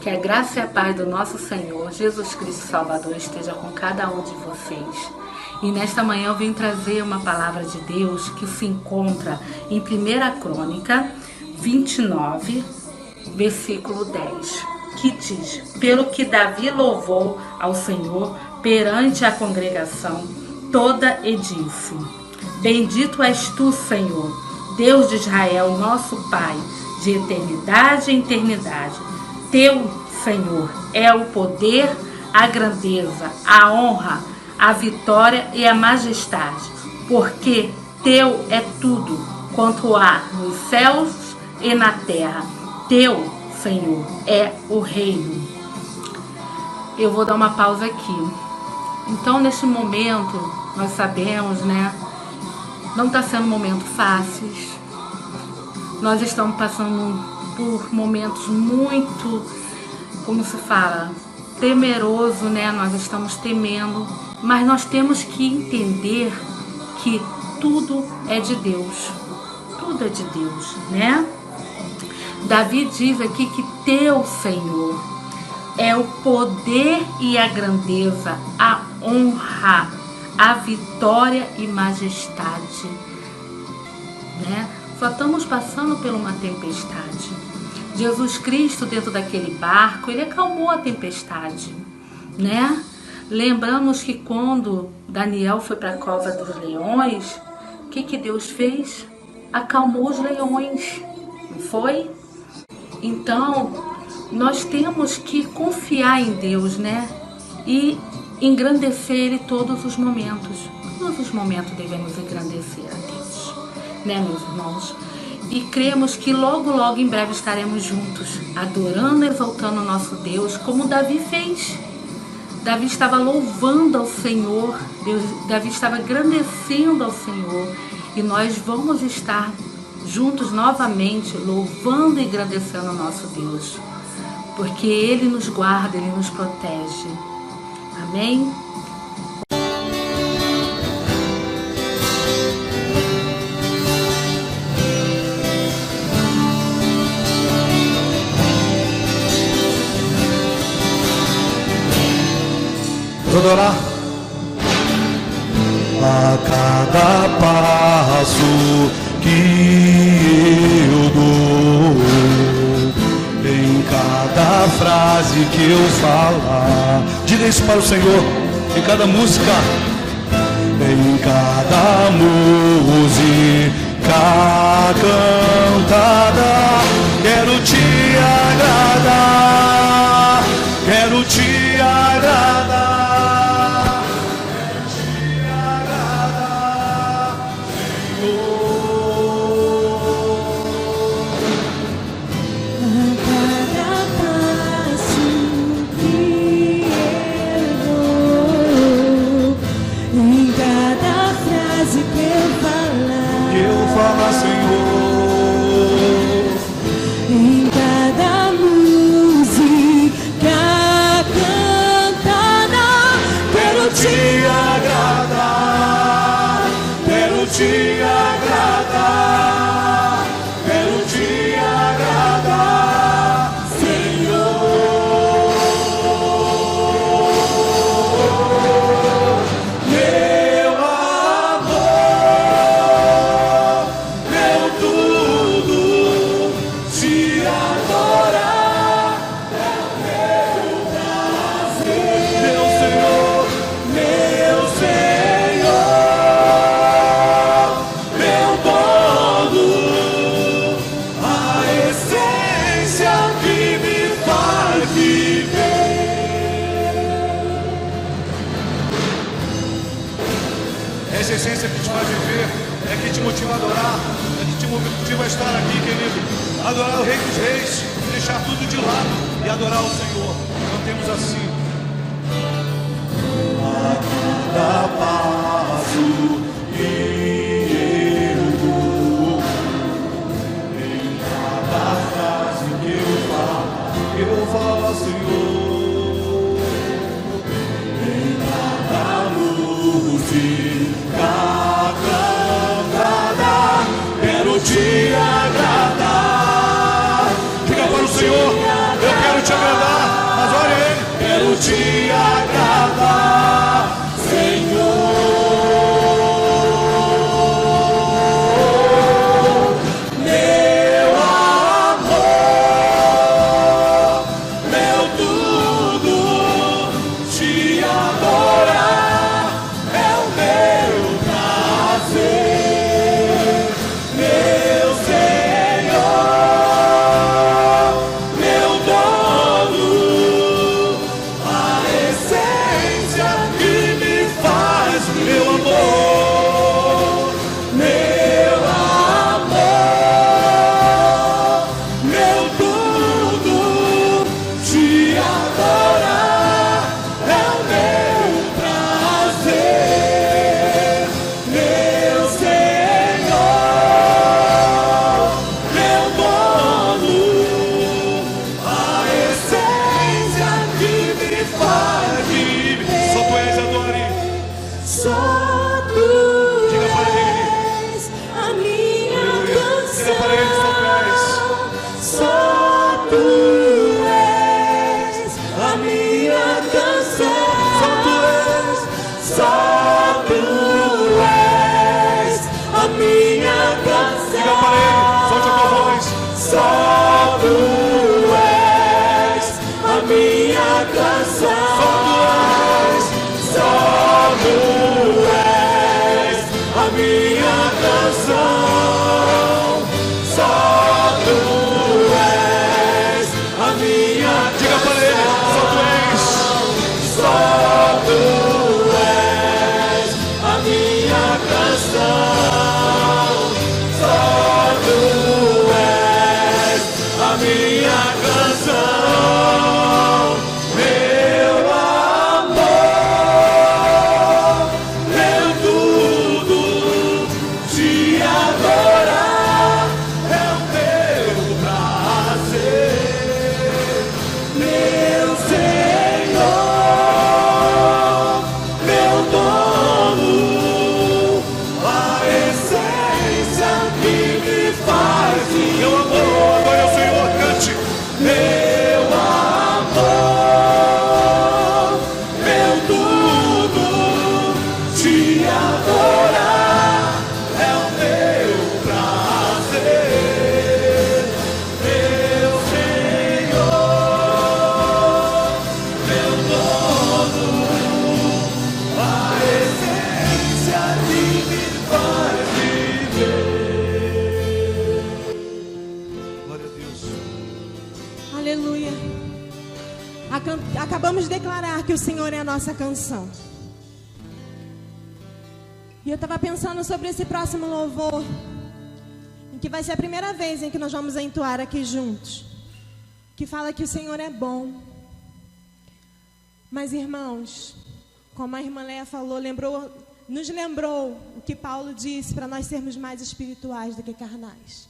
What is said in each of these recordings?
Que a graça e a paz do nosso Senhor Jesus Cristo Salvador esteja com cada um de vocês. E nesta manhã eu vim trazer uma palavra de Deus que se encontra em 1 Crônica 29, versículo 10, que diz: pelo que Davi louvou ao Senhor perante a congregação toda e disse: bendito és tu, Senhor, Deus de Israel, nosso Pai, de eternidade em eternidade. Teu, Senhor, é o poder, a grandeza, a honra, a vitória e a majestade, porque teu é tudo quanto há nos céus e na terra. Teu, Senhor, é o reino. Eu vou dar uma pausa aqui. Então, neste momento, nós sabemos, né? Não está sendo momentos fáceis. Nós estamos passando por momentos muito, como se fala, temeroso, né? Nós estamos temendo, mas nós temos que entender que tudo é de Deus. Tudo é de Deus, né? Davi diz aqui que teu, Senhor, é o poder e a grandeza, a honra, a vitória e majestade, né? Só estamos passando por uma tempestade. Jesus Cristo, dentro daquele barco, ele acalmou a tempestade, né? Lembramos que quando Daniel foi para a cova dos leões, o que Deus fez? Acalmou os leões, não foi? Então, nós temos que confiar em Deus, né? E engrandecer Ele todos os momentos. Todos os momentos devemos engrandecer a Deus, né, meus irmãos? E cremos que logo, logo em breve estaremos juntos, adorando e exaltando o nosso Deus, como Davi fez. Davi estava louvando ao Senhor, Davi estava agradecendo ao Senhor, e nós vamos estar juntos novamente, louvando e agradecendo ao nosso Deus, porque Ele nos guarda, Ele nos protege. Amém? Vamos orar. A cada passo que eu dou, em cada frase que eu falar, diga isso para o Senhor. Em cada música, em cada música cantada, quero te agradar, quero te agradar. Essa essência que te faz viver, é que te motiva a adorar, é que te motiva a estar aqui, querido. Adorar o Rei dos Reis, deixar tudo de lado e adorar o Senhor. Cantemos assim. A cada passo que eu dou, em cada frase que eu falo, Senhor, em cada música cantada, quero te agradar. Diga para o Senhor, eu quero te agradar. te agradar, Senhor. Meu amor, meu tudo, te adorar é o meu prazer, meu Senhor, meu dono, a essência que me faz, meu amor, meu amor, meu tudo, te adorar é o meu prazer, meu Senhor, meu dono, a essência que me faz viver. Só tu és, adore. Só tu Diga para ele. és a minha Diga para ele, só tu és. canção. Só tu és a minha canção. Só tu és. Só tu és a minha canção. Diga para ele, solte a tua voz. Só tu és a minha canção. Só tu és a minha canção. Só tu és a minha Diga para ele, só tu és. Só tu és a minha canção. Só tu és a minha canção. Meu amor, meu tudo, te adorar é o meu prazer, meu Senhor, meu dono, a essência que me faz viver. Meu amor, agora é o Senhor, cante. Meu amor, meu tudo, te adorar é o meu prazer, meu Senhor, meu dono, a essência que me faz viver. Glória a Deus. Aleluia. Acabamos de declarar que o Senhor é a nossa canção. E eu estava pensando sobre esse próximo louvor, em que vai ser a primeira vez em que nós vamos entoar aqui juntos, que fala que o Senhor é bom. Mas, irmãos, como a irmã Leia falou, nos lembrou o que Paulo disse para nós sermos mais espirituais do que carnais.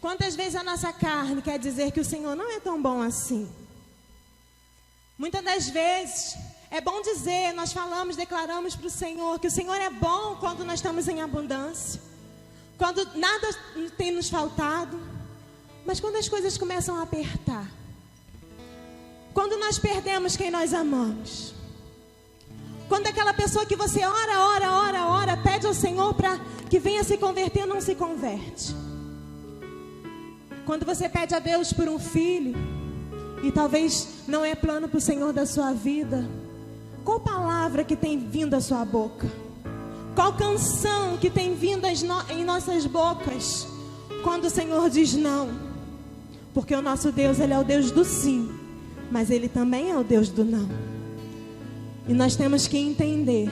Quantas vezes a nossa carne quer dizer que o Senhor não é tão bom assim? Muitas das vezes é bom dizer, nós falamos, declaramos para o Senhor que o Senhor é bom quando nós estamos em abundância, quando nada tem nos faltado, mas quando as coisas começam a apertar, quando nós perdemos quem nós amamos, quando aquela pessoa que você ora, pede ao Senhor para que venha se converter, não se converte. Quando você pede a Deus por um filho e talvez não é plano para o Senhor da sua vida, qual palavra que tem vindo à sua boca? Qual canção que tem vindo em nossas bocas quando o Senhor diz não? Porque o nosso Deus, Ele é o Deus do sim, mas Ele também é o Deus do não. E nós temos que entender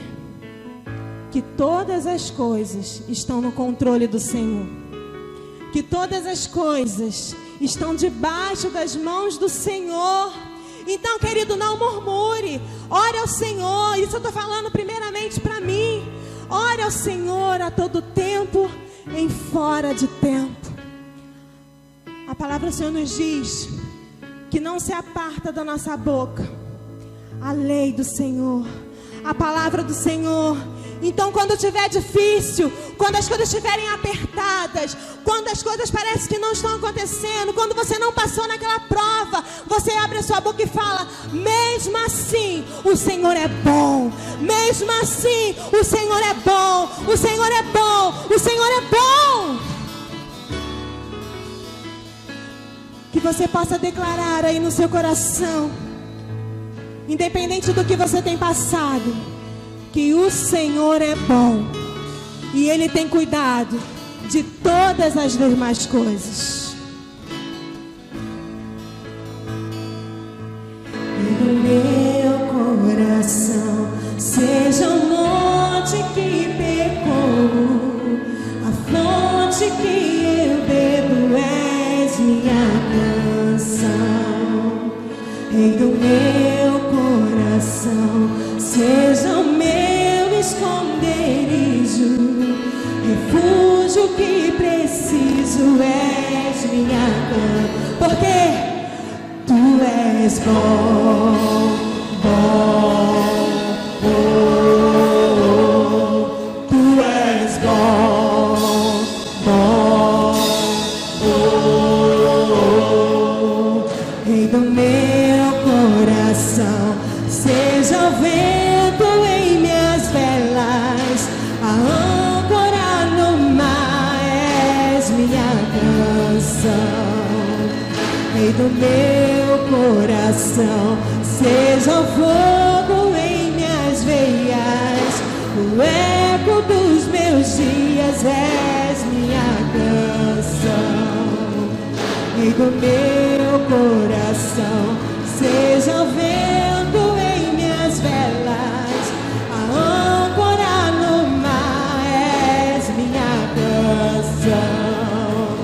que todas as coisas estão no controle do Senhor, que todas as coisas estão debaixo das mãos do Senhor. Então, querido, não murmure, ore ao Senhor. Isso eu estou falando primeiramente para mim. Ore ao Senhor a todo tempo, em fora de tempo. A palavra do Senhor nos diz que não se aparta da nossa boca a lei do Senhor, a palavra do Senhor, Então, quando estiver difícil, quando as coisas estiverem apertadas, quando as coisas parecem que não estão acontecendo, quando você não passou naquela prova, você abre a sua boca e fala: mesmo assim, o Senhor é bom. Mesmo assim, o Senhor é bom. O Senhor é bom. O Senhor é bom. Que você possa declarar aí no seu coração, independente do que você tem passado, que o Senhor é bom e Ele tem cuidado de todas as demais coisas. E no meu coração seja o monte que pecou, a fonte que eu bebo és minha canção. Rei do meu coração, seja o meu esconderijo, refúgio que preciso, és minha cama. Porque tu és bom, bom, bom. Tu és bom, bom, bom. Rei do meu coração, seja o vento em minhas velas, a âncora no mar, és minha canção. Rei do meu coração, seja o fogo em minhas veias, o eco dos meus dias, és minha canção. Rei do meu coração, seja o vento em minhas velas, a âncora no mar, és minha canção.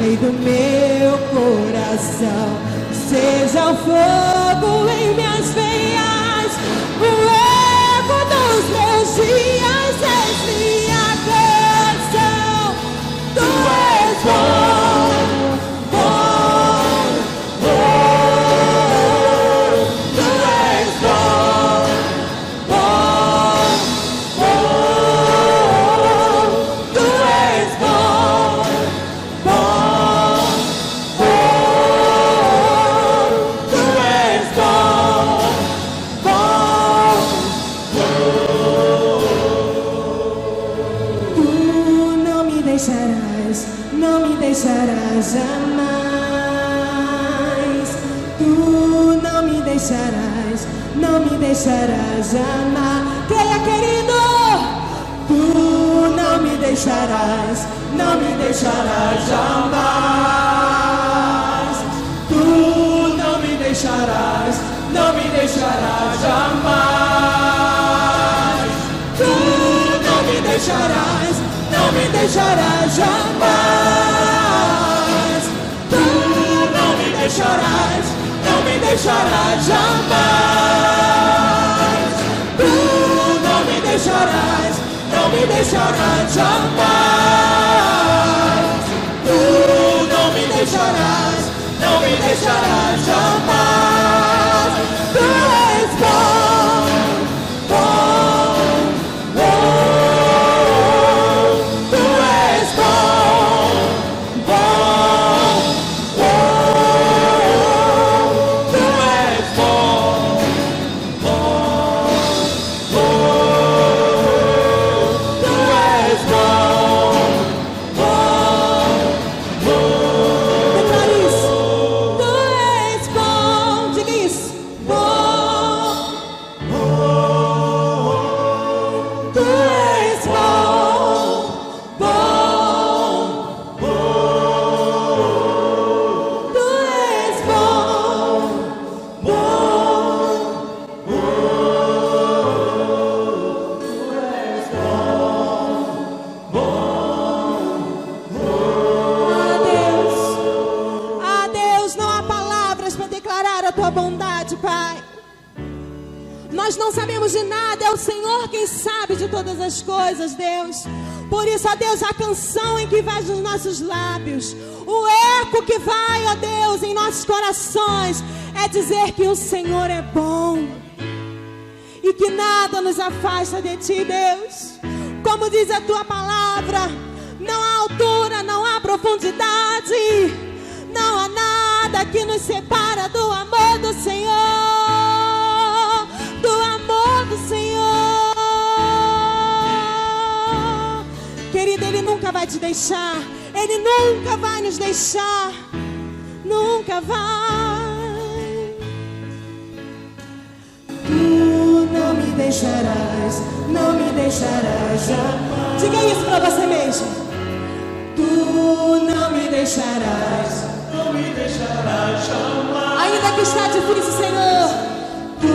Rei do meu coração, seja o fogo em minhas veias, o eco dos meus dias, és minha canção. Tu és bom, bom, bom. Tu és bom, bom, bom. Tu és bom, bom, bom. Tu és bom, bom, bom. Tu não me deixarás, não me deixarás jamais. Tu não me deixarás, não me deixarás jamais. Creia, querido. Tu não me deixarás, não me deixarás jamais. Tu não me deixarás, não me deixarás jamais. Tu não me deixarás, não me deixarás jamais. Tu não me deixarás, não me deixarás jamais. Tu não me deixarás, não me deixarás jamais. Tu não me deixarás, não me deixarás jamais. Tu és bom, bom, bom. Tu és bom, bom, bom. Tu és bom, bom, bom. Tu és bom, bom, bom. Declare isso. Tu és bom, diga isso. Bom, tu és bom, bom, tu és bom, a Deus, não há palavras para declarar a tua bondade, Pai. Nós não sabemos de nada, é o Senhor quem sabe de todas as coisas, Deus. Por isso, ó Deus, a canção em que vai dos nossos lábios, o eco que vai, ó Deus, em nossos corações, é dizer que o Senhor é bom. e que nada nos afasta de Ti, Deus. Como diz a Tua palavra, não há altura, não há profundidade, não há nada que nos separa do amor do Senhor, do amor do Senhor. Querido, Ele nunca vai te deixar, Ele nunca vai nos deixar, nunca vai. Tu não me deixarás, não me deixarás jamais. Diga isso para você mesmo. Tu não me deixarás, não me deixarás jamais. Ainda que está difícil, Senhor. Tu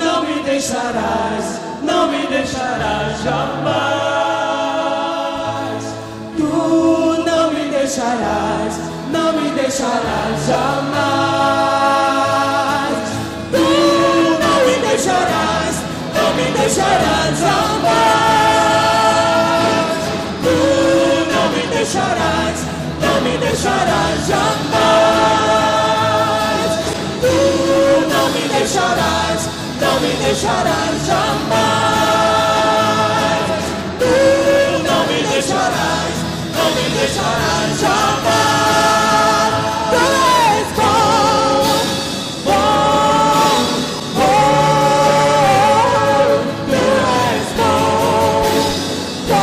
não me deixarás, não me deixarás jamais. Tu não me deixarás, não me deixarás jamais. Tu não me deixarás, não me deixarás jamais. Tu não me deixarás, não me deixarás jamais. Tu não me deixarás, não me deixarás jamais. Tu não me deixarás, não me deixarás jamais. Tu és bom, bom, bom. Tu és bom, bom,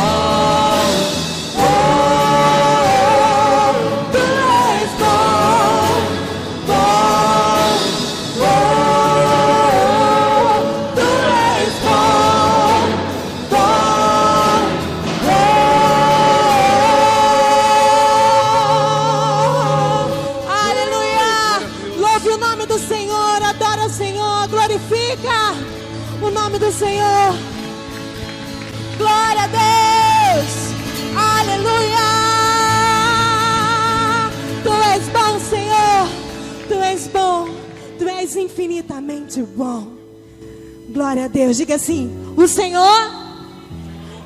bom. Tu és bom, bom, bom. Tu és bom, bom, bom. Aleluia! Louve o nome do Senhor, adora o Senhor, glorifica o nome do Senhor. Glória a Deus! Aleluia! Tu és bom, Senhor, Tu és bom, Tu és infinitamente bom. Glória a Deus, diga assim: o Senhor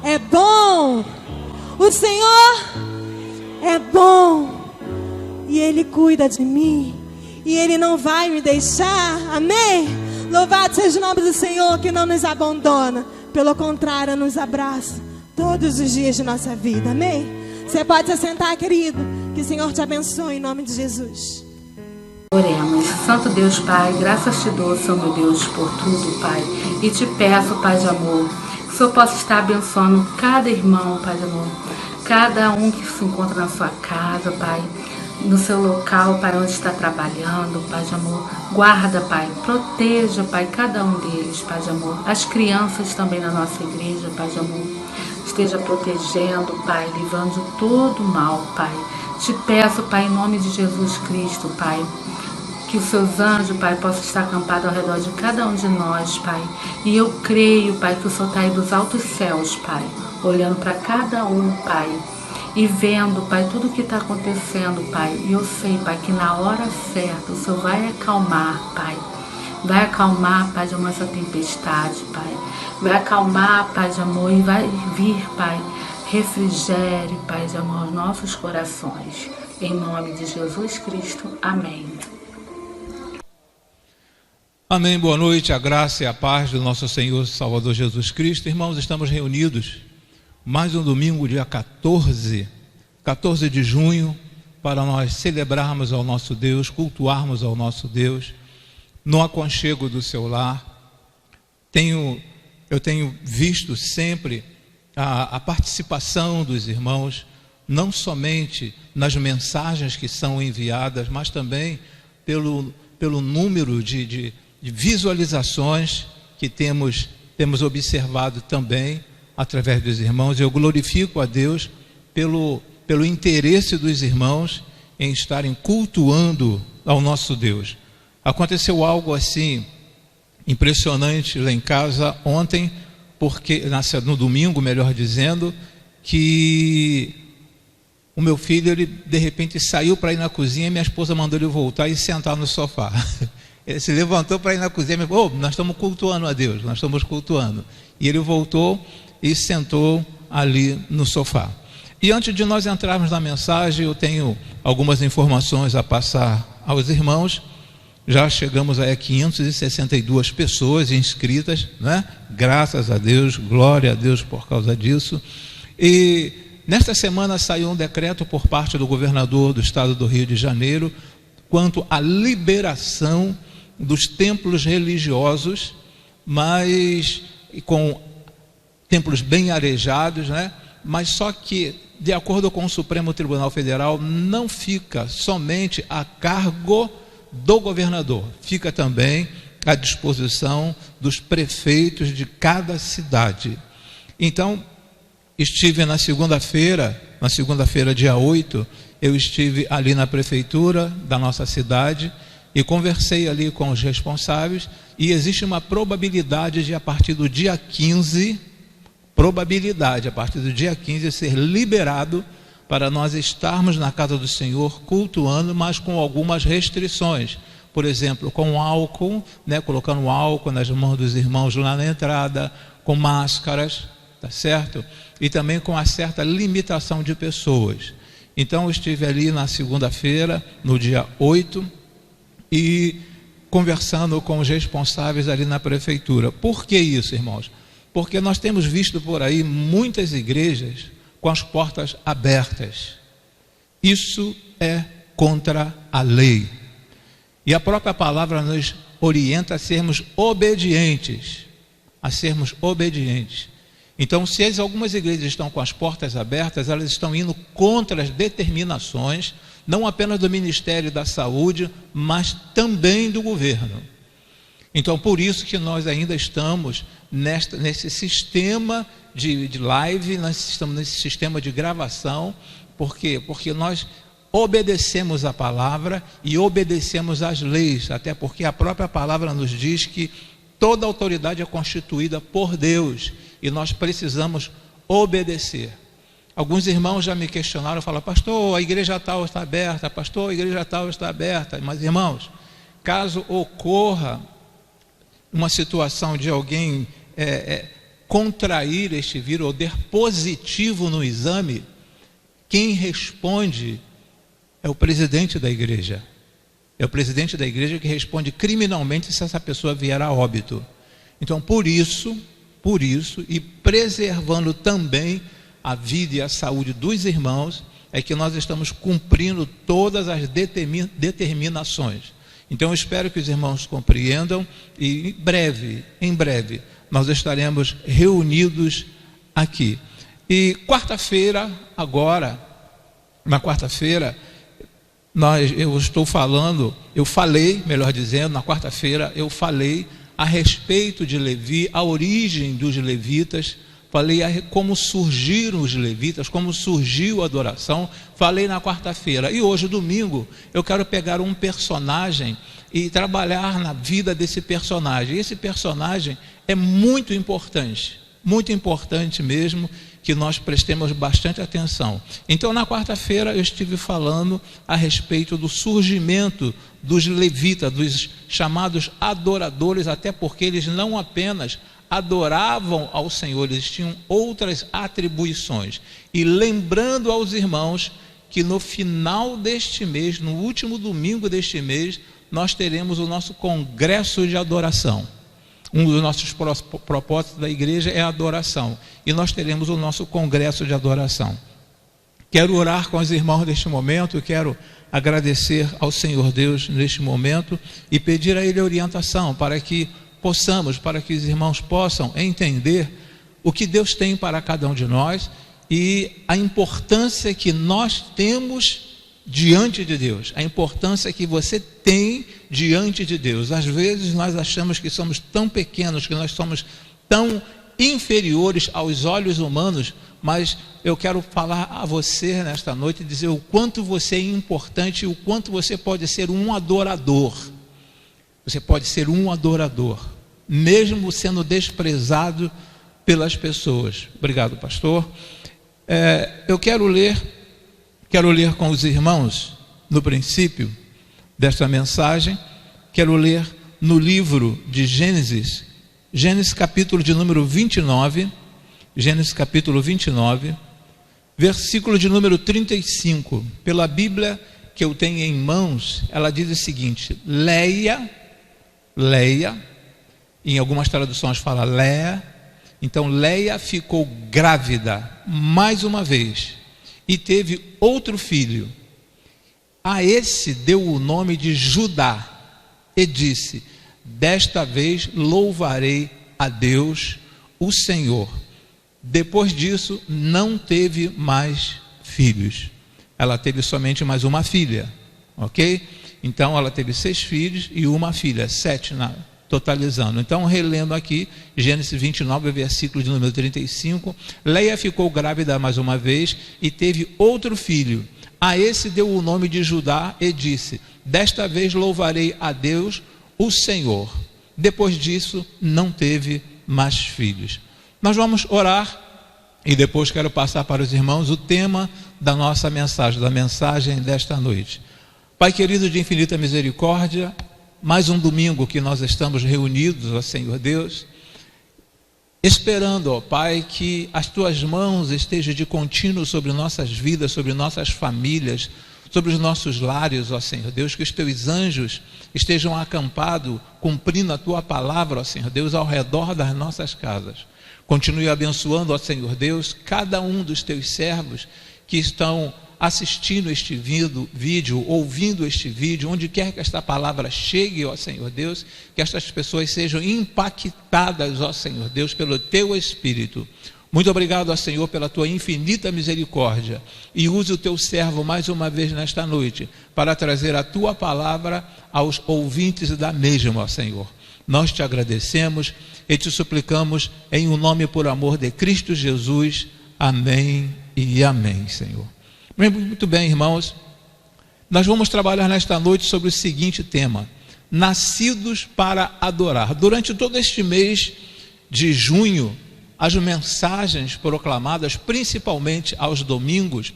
é bom, o Senhor é bom, e Ele cuida de mim, e Ele não vai me deixar, amém? Louvado seja o nome do Senhor, que não nos abandona, pelo contrário, nos abraça todos os dias de nossa vida, amém? Você pode se sentar, querido, que o Senhor te abençoe em nome de Jesus. Oremos. Santo Deus, Pai, graças te dou, Senhor meu Deus, por tudo, Pai. E te peço, Pai de amor, que o Senhor possa estar abençoando cada irmão, Pai de amor. Cada um que se encontra na sua casa, Pai. No seu local, Pai, onde está trabalhando, Pai de amor. Guarda, Pai. Proteja, Pai, cada um deles, Pai de amor. As crianças também na nossa igreja, Pai de amor. Esteja protegendo, Pai, livrando de todo mal, Pai. Te peço, Pai, em nome de Jesus Cristo, Pai, que os seus anjos, Pai, possam estar acampados ao redor de cada um de nós, Pai. E eu creio, Pai, que o Senhor está aí dos altos céus, Pai, olhando para cada um, Pai, e vendo, Pai, tudo o que está acontecendo, Pai. E eu sei, Pai, que na hora certa o Senhor vai acalmar, Pai. Vai acalmar, Pai de amor, essa tempestade, Pai. Vai acalmar, Pai de amor, e vai vir, Pai, refrigério, Pai de amor, aos nossos corações. Em nome de Jesus Cristo. Amém. Amém, boa noite, a graça e a paz do nosso Senhor e Salvador Jesus Cristo. Irmãos, estamos reunidos mais um domingo, dia 14 de junho, para nós celebrarmos ao nosso Deus, cultuarmos ao nosso Deus, no aconchego do seu lar. Eu tenho visto sempre a participação dos irmãos, não somente nas mensagens que são enviadas, mas também pelo número de visualizações que temos observado também através dos irmãos. Eu glorifico a Deus pelo interesse dos irmãos em estarem cultuando ao nosso Deus. Aconteceu algo assim impressionante lá em casa ontem, porque no domingo, melhor dizendo, que o meu filho, ele de repente saiu para ir na cozinha e minha esposa mandou ele voltar e sentar no sofá. Ele se levantou para ir na cozinha e falou: nós estamos cultuando a Deus, nós estamos cultuando. E ele voltou e sentou ali no sofá. E antes de nós entrarmos na mensagem, eu tenho algumas informações a passar aos irmãos. Já chegamos a 562 pessoas inscritas, né? Graças a Deus, glória a Deus por causa disso. E nesta semana saiu um decreto por parte do governador do estado do Rio de Janeiro quanto à liberação dos templos religiosos, mas com templos bem arejados, né? Mas só que, de acordo com o Supremo Tribunal Federal, não fica somente a cargo do governador, fica também à disposição dos prefeitos de cada cidade. Então, estive na segunda-feira, dia 8, eu estive ali na prefeitura da nossa cidade e conversei ali com os responsáveis, e existe uma probabilidade de, a partir do dia 15, ser liberado para nós estarmos na casa do Senhor cultuando, mas com algumas restrições. Por exemplo, com álcool, né, colocando álcool nas mãos dos irmãos lá na entrada, com máscaras, tá certo? E também com uma certa limitação de pessoas. Então eu estive ali na segunda-feira, no dia 8, e conversando com os responsáveis ali na prefeitura. Por que isso, irmãos? Porque nós temos visto por aí muitas igrejas com as portas abertas. Isso é contra a lei. E a própria palavra nos orienta a sermos obedientes. Então, se algumas igrejas estão com as portas abertas, elas estão indo contra as determinações, não apenas do Ministério da Saúde, mas também do governo. Então, por isso que nós ainda estamos nesse sistema de live, nós estamos nesse sistema de gravação. Por quê? Porque nós obedecemos a palavra e obedecemos às leis, até porque a própria palavra nos diz que toda autoridade é constituída por Deus e nós precisamos obedecer. Alguns irmãos já me questionaram, falaram: pastor, a igreja tal está aberta, pastor, a igreja tal está aberta. Mas, irmãos, caso ocorra uma situação de alguém contrair este vírus ou der positivo no exame, quem responde é o presidente da igreja. É o presidente da igreja que responde criminalmente se essa pessoa vier a óbito. Então, por isso, e preservando também a vida e a saúde dos irmãos, é que nós estamos cumprindo todas as determinações. Então eu espero que os irmãos compreendam, e em breve, nós estaremos reunidos aqui. E quarta-feira, na quarta-feira, na quarta-feira eu falei a respeito de Levi, a origem dos levitas, falei como surgiram os levitas, como surgiu a adoração, falei na quarta-feira. E hoje, domingo, eu quero pegar um personagem e trabalhar na vida desse personagem. Esse personagem é muito importante mesmo, que nós prestemos bastante atenção. Então, na quarta-feira, eu estive falando a respeito do surgimento dos levitas, dos chamados adoradores, até porque eles não apenas adoravam ao Senhor, eles tinham outras atribuições. E lembrando aos irmãos que no final deste mês, no último domingo deste mês, nós teremos o nosso congresso de adoração. Um dos nossos propósitos da igreja é a adoração, e nós teremos o nosso congresso de adoração. Quero orar com os irmãos neste momento, quero agradecer ao Senhor Deus neste momento e pedir a Ele orientação para que os irmãos possam entender o que Deus tem para cada um de nós e a importância que nós temos diante de Deus, a importância que você tem diante de Deus. Às vezes nós achamos que somos tão pequenos, que nós somos tão inferiores aos olhos humanos, mas eu quero falar a você nesta noite e dizer o quanto você é importante, o quanto você pode ser um adorador. Você pode ser um adorador, mesmo sendo desprezado pelas pessoas. Obrigado, pastor. Eu quero ler com os irmãos, no princípio desta mensagem, quero ler no livro de Gênesis capítulo de número 29, Gênesis capítulo 29, versículo de número 35. Pela Bíblia que eu tenho em mãos, ela diz o seguinte: Leia, em algumas traduções fala Léa. Então Léa ficou grávida mais uma vez e teve outro filho. A esse deu o nome de Judá e disse: desta vez louvarei a Deus, o Senhor. Depois disso não teve mais filhos. Ela teve somente mais uma filha, ok? Então ela teve 6 filhos e uma filha, 7 totalizando. Então, relendo aqui, Gênesis 29, versículo de número 35, Leia ficou grávida mais uma vez e teve outro filho. A esse deu o nome de Judá e disse: desta vez louvarei a Deus, o Senhor. Depois disso, não teve mais filhos. Nós vamos orar e depois quero passar para os irmãos o tema da nossa mensagem, da mensagem desta noite. Pai querido de infinita misericórdia, mais um domingo que nós estamos reunidos, ó Senhor Deus, esperando, ó Pai, que as Tuas mãos estejam de contínuo sobre nossas vidas, sobre nossas famílias, sobre os nossos lares, ó Senhor Deus, que os Teus anjos estejam acampados, cumprindo a Tua palavra, ó Senhor Deus, ao redor das nossas casas. Continue abençoando, ó Senhor Deus, cada um dos Teus servos que estão assistindo este vídeo, ouvindo este vídeo, onde quer que esta palavra chegue, ó Senhor Deus, que estas pessoas sejam impactadas, ó Senhor Deus, pelo Teu Espírito. Muito obrigado, ó Senhor, pela Tua infinita misericórdia, e use o Teu servo mais uma vez nesta noite, para trazer a Tua palavra aos ouvintes da mesma, ó Senhor. Nós Te agradecemos e Te suplicamos em o nome por amor de Cristo Jesus. Amém e amém, Senhor. Muito bem, irmãos, nós vamos trabalhar nesta noite sobre o seguinte tema: nascidos para adorar. Durante todo este mês de junho, as mensagens proclamadas, principalmente aos domingos,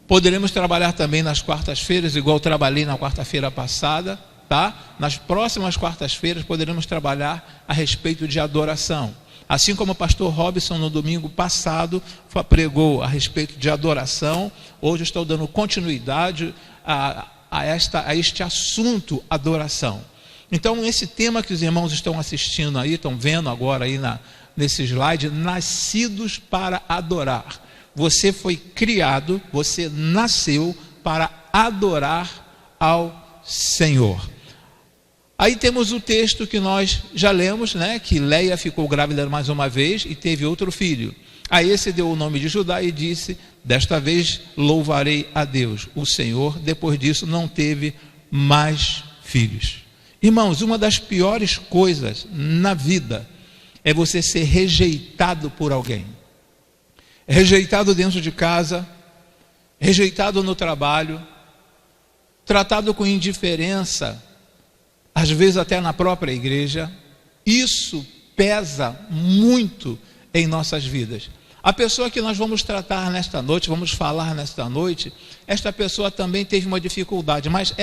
poderemos trabalhar também nas quartas-feiras, igual trabalhei na quarta-feira passada, tá? Nas próximas quartas-feiras poderemos trabalhar a respeito de adoração. Assim como o pastor Robson no domingo passado pregou a respeito de adoração, hoje eu estou dando continuidade a este assunto, adoração. Então, esse tema que os irmãos estão assistindo aí, estão vendo agora aí nesse slide, nascidos para adorar. Você foi criado, você nasceu para adorar ao Senhor. Aí temos o texto que nós já lemos, né? Que Leia ficou grávida mais uma vez e teve outro filho. A esse deu o nome de Judá e disse: desta vez louvarei a Deus, o Senhor. Depois disso não teve mais filhos. Irmãos, uma das piores coisas na vida é você ser rejeitado por alguém. Rejeitado dentro de casa, rejeitado no trabalho, tratado com indiferença, às vezes até na própria igreja. Isso pesa muito em nossas vidas. A pessoa que nós vamos tratar nesta noite, vamos falar nesta noite, esta pessoa também teve uma dificuldade, mas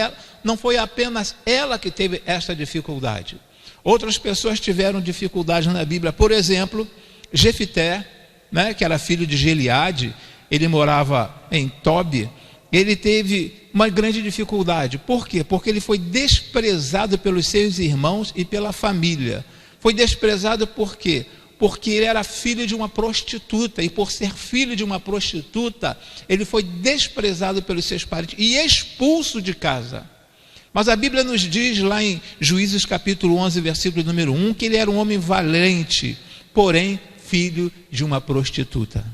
não foi apenas ela que teve esta dificuldade. Outras pessoas tiveram dificuldade na Bíblia. Por exemplo, Jefité, né, que era filho de Gileade, ele morava em Tobi. Ele teve uma grande dificuldade. Por quê? Porque ele foi desprezado pelos seus irmãos e pela família. Foi desprezado por quê? Porque ele era filho de uma prostituta, e por ser filho de uma prostituta, ele foi desprezado pelos seus parentes e expulso de casa. Mas a Bíblia nos diz lá em Juízes capítulo 11, versículo número 1, que ele era um homem valente, porém filho de uma prostituta.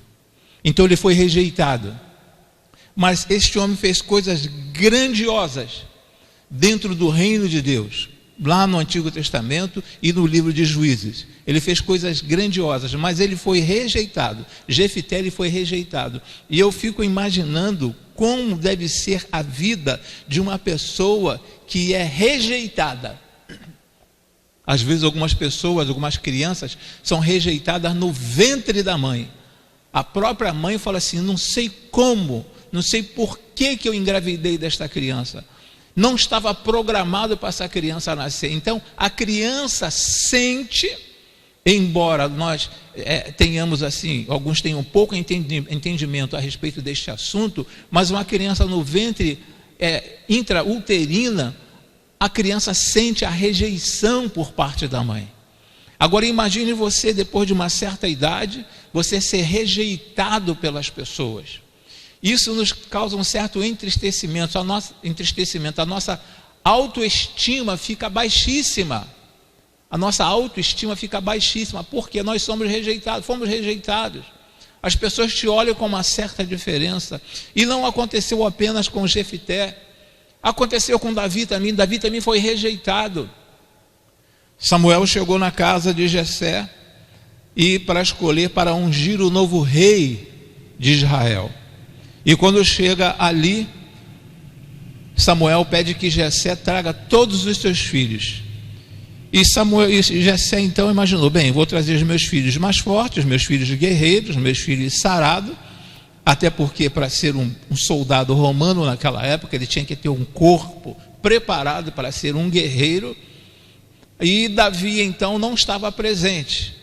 Então ele foi rejeitado. Mas este homem fez coisas grandiosas dentro do reino de Deus, lá no Antigo Testamento e no livro de Juízes. Ele fez coisas grandiosas, mas ele foi rejeitado. Jefité, ele foi rejeitado. E eu fico imaginando como deve ser a vida de uma pessoa que é rejeitada. Às vezes algumas pessoas, algumas crianças são rejeitadas no ventre da mãe. A própria mãe fala assim: não sei como, não sei por que eu engravidei desta criança. Não estava programado para essa criança nascer. Então a criança sente embora nós tenhamos assim, alguns tenham pouco entendimento a respeito deste assunto, mas uma criança no ventre intrauterina, a criança sente a rejeição por parte da mãe. Agora imagine você, depois de uma certa idade, você ser rejeitado pelas pessoas. Isso nos causa um certo entristecimento, a nossa autoestima fica baixíssima. A nossa autoestima fica baixíssima, porque nós fomos rejeitados. As pessoas te olham com uma certa diferença. E não aconteceu apenas com Jefité, aconteceu com Davi também foi rejeitado. Samuel chegou na casa de Jessé e para ungir o novo rei de Israel. E quando chega ali, Samuel pede que Jessé traga todos os seus filhos. E Jessé então imaginou, bem, vou trazer os meus filhos mais fortes, meus filhos guerreiros, meus filhos sarados, até porque para ser um soldado romano naquela época, ele tinha que ter um corpo preparado para ser um guerreiro. E Davi então não estava presente.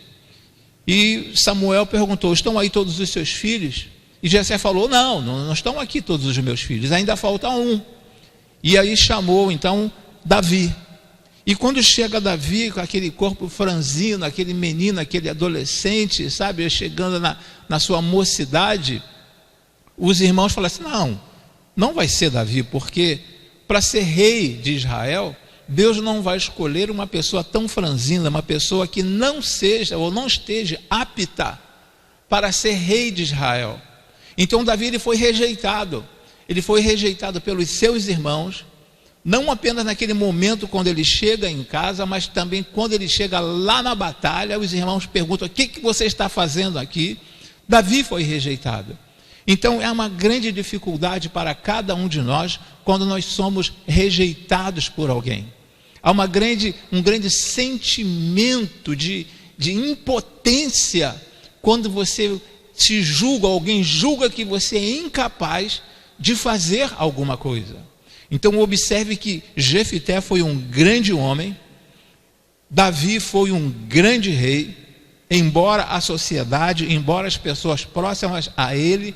E Samuel perguntou, estão aí todos os seus filhos? E Jessé falou, não estão aqui todos os meus filhos, ainda falta um. E aí chamou então Davi. E quando chega Davi com aquele corpo franzino, aquele menino, aquele adolescente, sabe, chegando na sua mocidade, os irmãos falam assim, não vai ser Davi, porque para ser rei de Israel, Deus não vai escolher uma pessoa tão franzina, uma pessoa que não seja ou não esteja apta para ser rei de Israel. Então Davi ele foi rejeitado pelos seus irmãos, não apenas naquele momento quando ele chega em casa, mas também quando ele chega lá na batalha, os irmãos perguntam, o que você está fazendo aqui? Davi foi rejeitado. Então é uma grande dificuldade para cada um de nós quando nós somos rejeitados por alguém. Há um grande sentimento de impotência quando você se julga, alguém julga que você é incapaz de fazer alguma coisa. Então observe que Jefité foi um grande homem, Davi foi um grande rei, embora a sociedade, embora as pessoas próximas a ele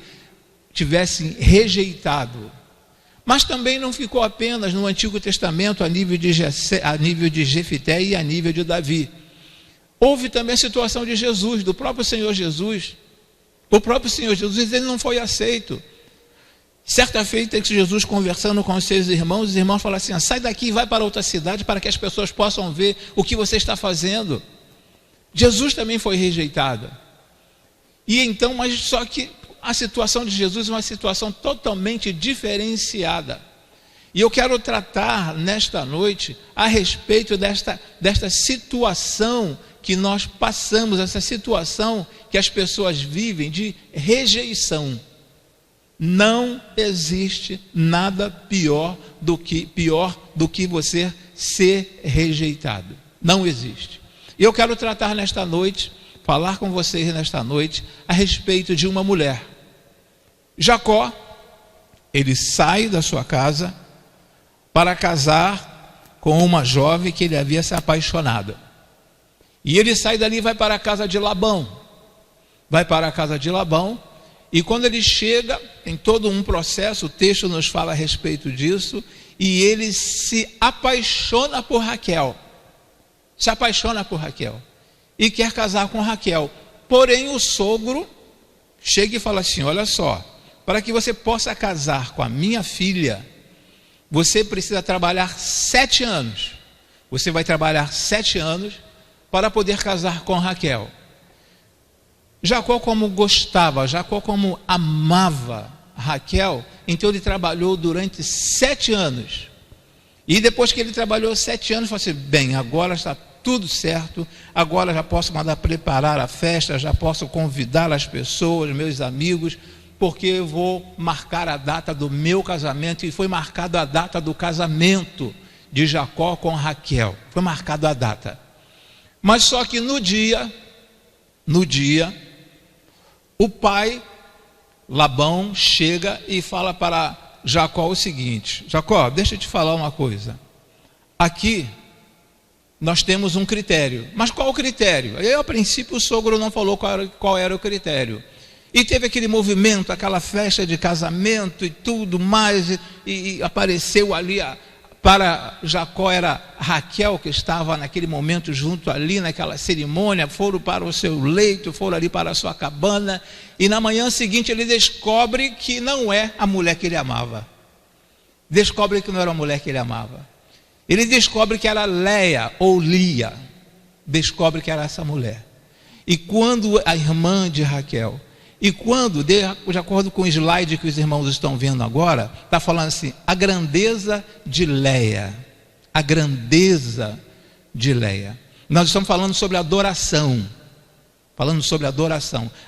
tivessem rejeitado. Mas também não ficou apenas no Antigo Testamento a nível de Jefité e a nível de Davi. Houve também a situação de Jesus, do próprio Senhor Jesus. O próprio Senhor Jesus, ele não foi aceito. Certa feita que Jesus conversando com os seus irmãos, os irmãos falaram assim, sai daqui e vai para outra cidade para que as pessoas possam ver o que você está fazendo. Jesus também foi rejeitado. E então, mas só que a situação de Jesus é uma situação totalmente diferenciada. E eu quero tratar nesta noite a respeito desta situação que nós passamos, essa situação que as pessoas vivem de rejeição. Não existe nada pior do que você ser rejeitado. Não existe. E eu quero tratar nesta noite, falar com vocês nesta noite, a respeito de uma mulher. Jacó, ele sai da sua casa para casar com uma jovem que ele havia se apaixonado. E ele sai dali e vai para a casa de Labão. E quando ele chega, tem todo um processo, o texto nos fala a respeito disso, e ele se apaixona por Raquel. E quer casar com Raquel. Porém o sogro chega e fala assim, olha só, para que você possa casar com a minha filha, você precisa trabalhar 7 anos. Você vai trabalhar 7 anos para poder casar com Raquel. Jacó como gostava, Jacó como amava Raquel, então ele trabalhou durante 7 anos. E depois que ele trabalhou 7 anos, falou assim, bem, agora está tudo certo, agora já posso mandar preparar a festa, já posso convidar as pessoas, meus amigos, porque eu vou marcar a data do meu casamento. E foi marcada a data do casamento de Jacó com Raquel, foi marcada a data. Mas só que no dia, o pai, Labão, chega e fala para Jacó o seguinte, Jacó, deixa eu te falar uma coisa, aqui nós temos um critério. Mas qual o critério? Aí, a princípio, o sogro não falou qual era o critério. E teve aquele movimento, aquela festa de casamento e tudo mais, e apareceu ali, para Jacó era Raquel, que estava naquele momento junto ali, naquela cerimônia, foram para o seu leito, foram ali para a sua cabana, e na manhã seguinte ele descobre que não é a mulher que ele amava. Descobre que não era a mulher que ele amava. Ele descobre que era Leia ou Lia. Descobre que era essa mulher. E quando a irmã de Raquel, e quando, de acordo com o slide que os irmãos estão vendo agora, está falando assim, a grandeza de Leia. A grandeza de Leia. Nós estamos falando sobre adoração.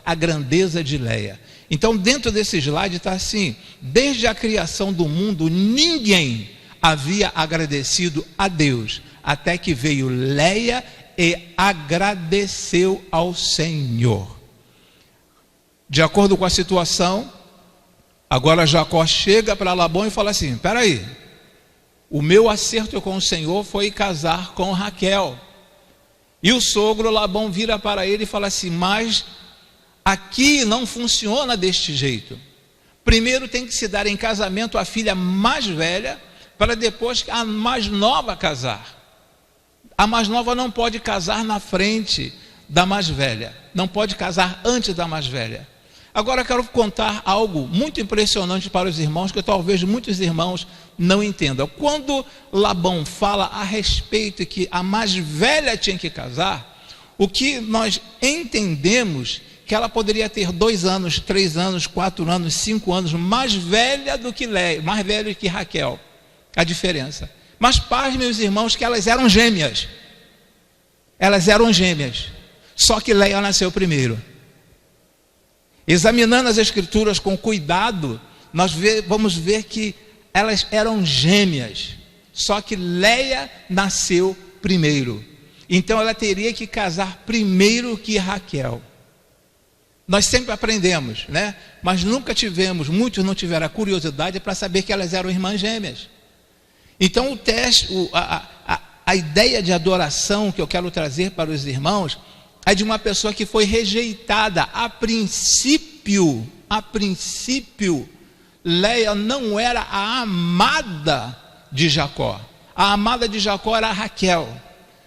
A grandeza de Leia. Então, dentro desse slide está assim, desde a criação do mundo, ninguém havia agradecido a Deus, até que veio Leia e agradeceu ao Senhor. De acordo com a situação, agora Jacó chega para Labão e fala assim, espera aí, o meu acerto com o Senhor foi casar com Raquel. E o sogro Labão vira para ele e fala assim, mas aqui não funciona deste jeito. Primeiro tem que se dar em casamento a filha mais velha, para depois a mais nova casar. A mais nova não pode casar na frente da mais velha, não pode casar antes da mais velha. Agora eu quero contar algo muito impressionante para os irmãos, que talvez muitos irmãos não entendam. Quando Labão fala a respeito que a mais velha tinha que casar, o que nós entendemos que ela poderia ter 2 anos, 3 anos, 4 anos, 5 anos mais velha do que Leia, mais velha do que Raquel. A diferença. Mas pais, meus irmãos, que elas eram gêmeas. Elas eram gêmeas. Só que Leia nasceu primeiro. Examinando as escrituras com cuidado, nós vamos ver que elas eram gêmeas. Só que Leia nasceu primeiro. Então ela teria que casar primeiro que Raquel. Nós sempre aprendemos, né? Mas nunca tivemos, muitos não tiveram a curiosidade para saber que elas eram irmãs gêmeas. Então o teste, a ideia de adoração que eu quero trazer para os irmãos é de uma pessoa que foi rejeitada. A princípio, Leia não era a amada de Jacó. A amada de Jacó era a Raquel.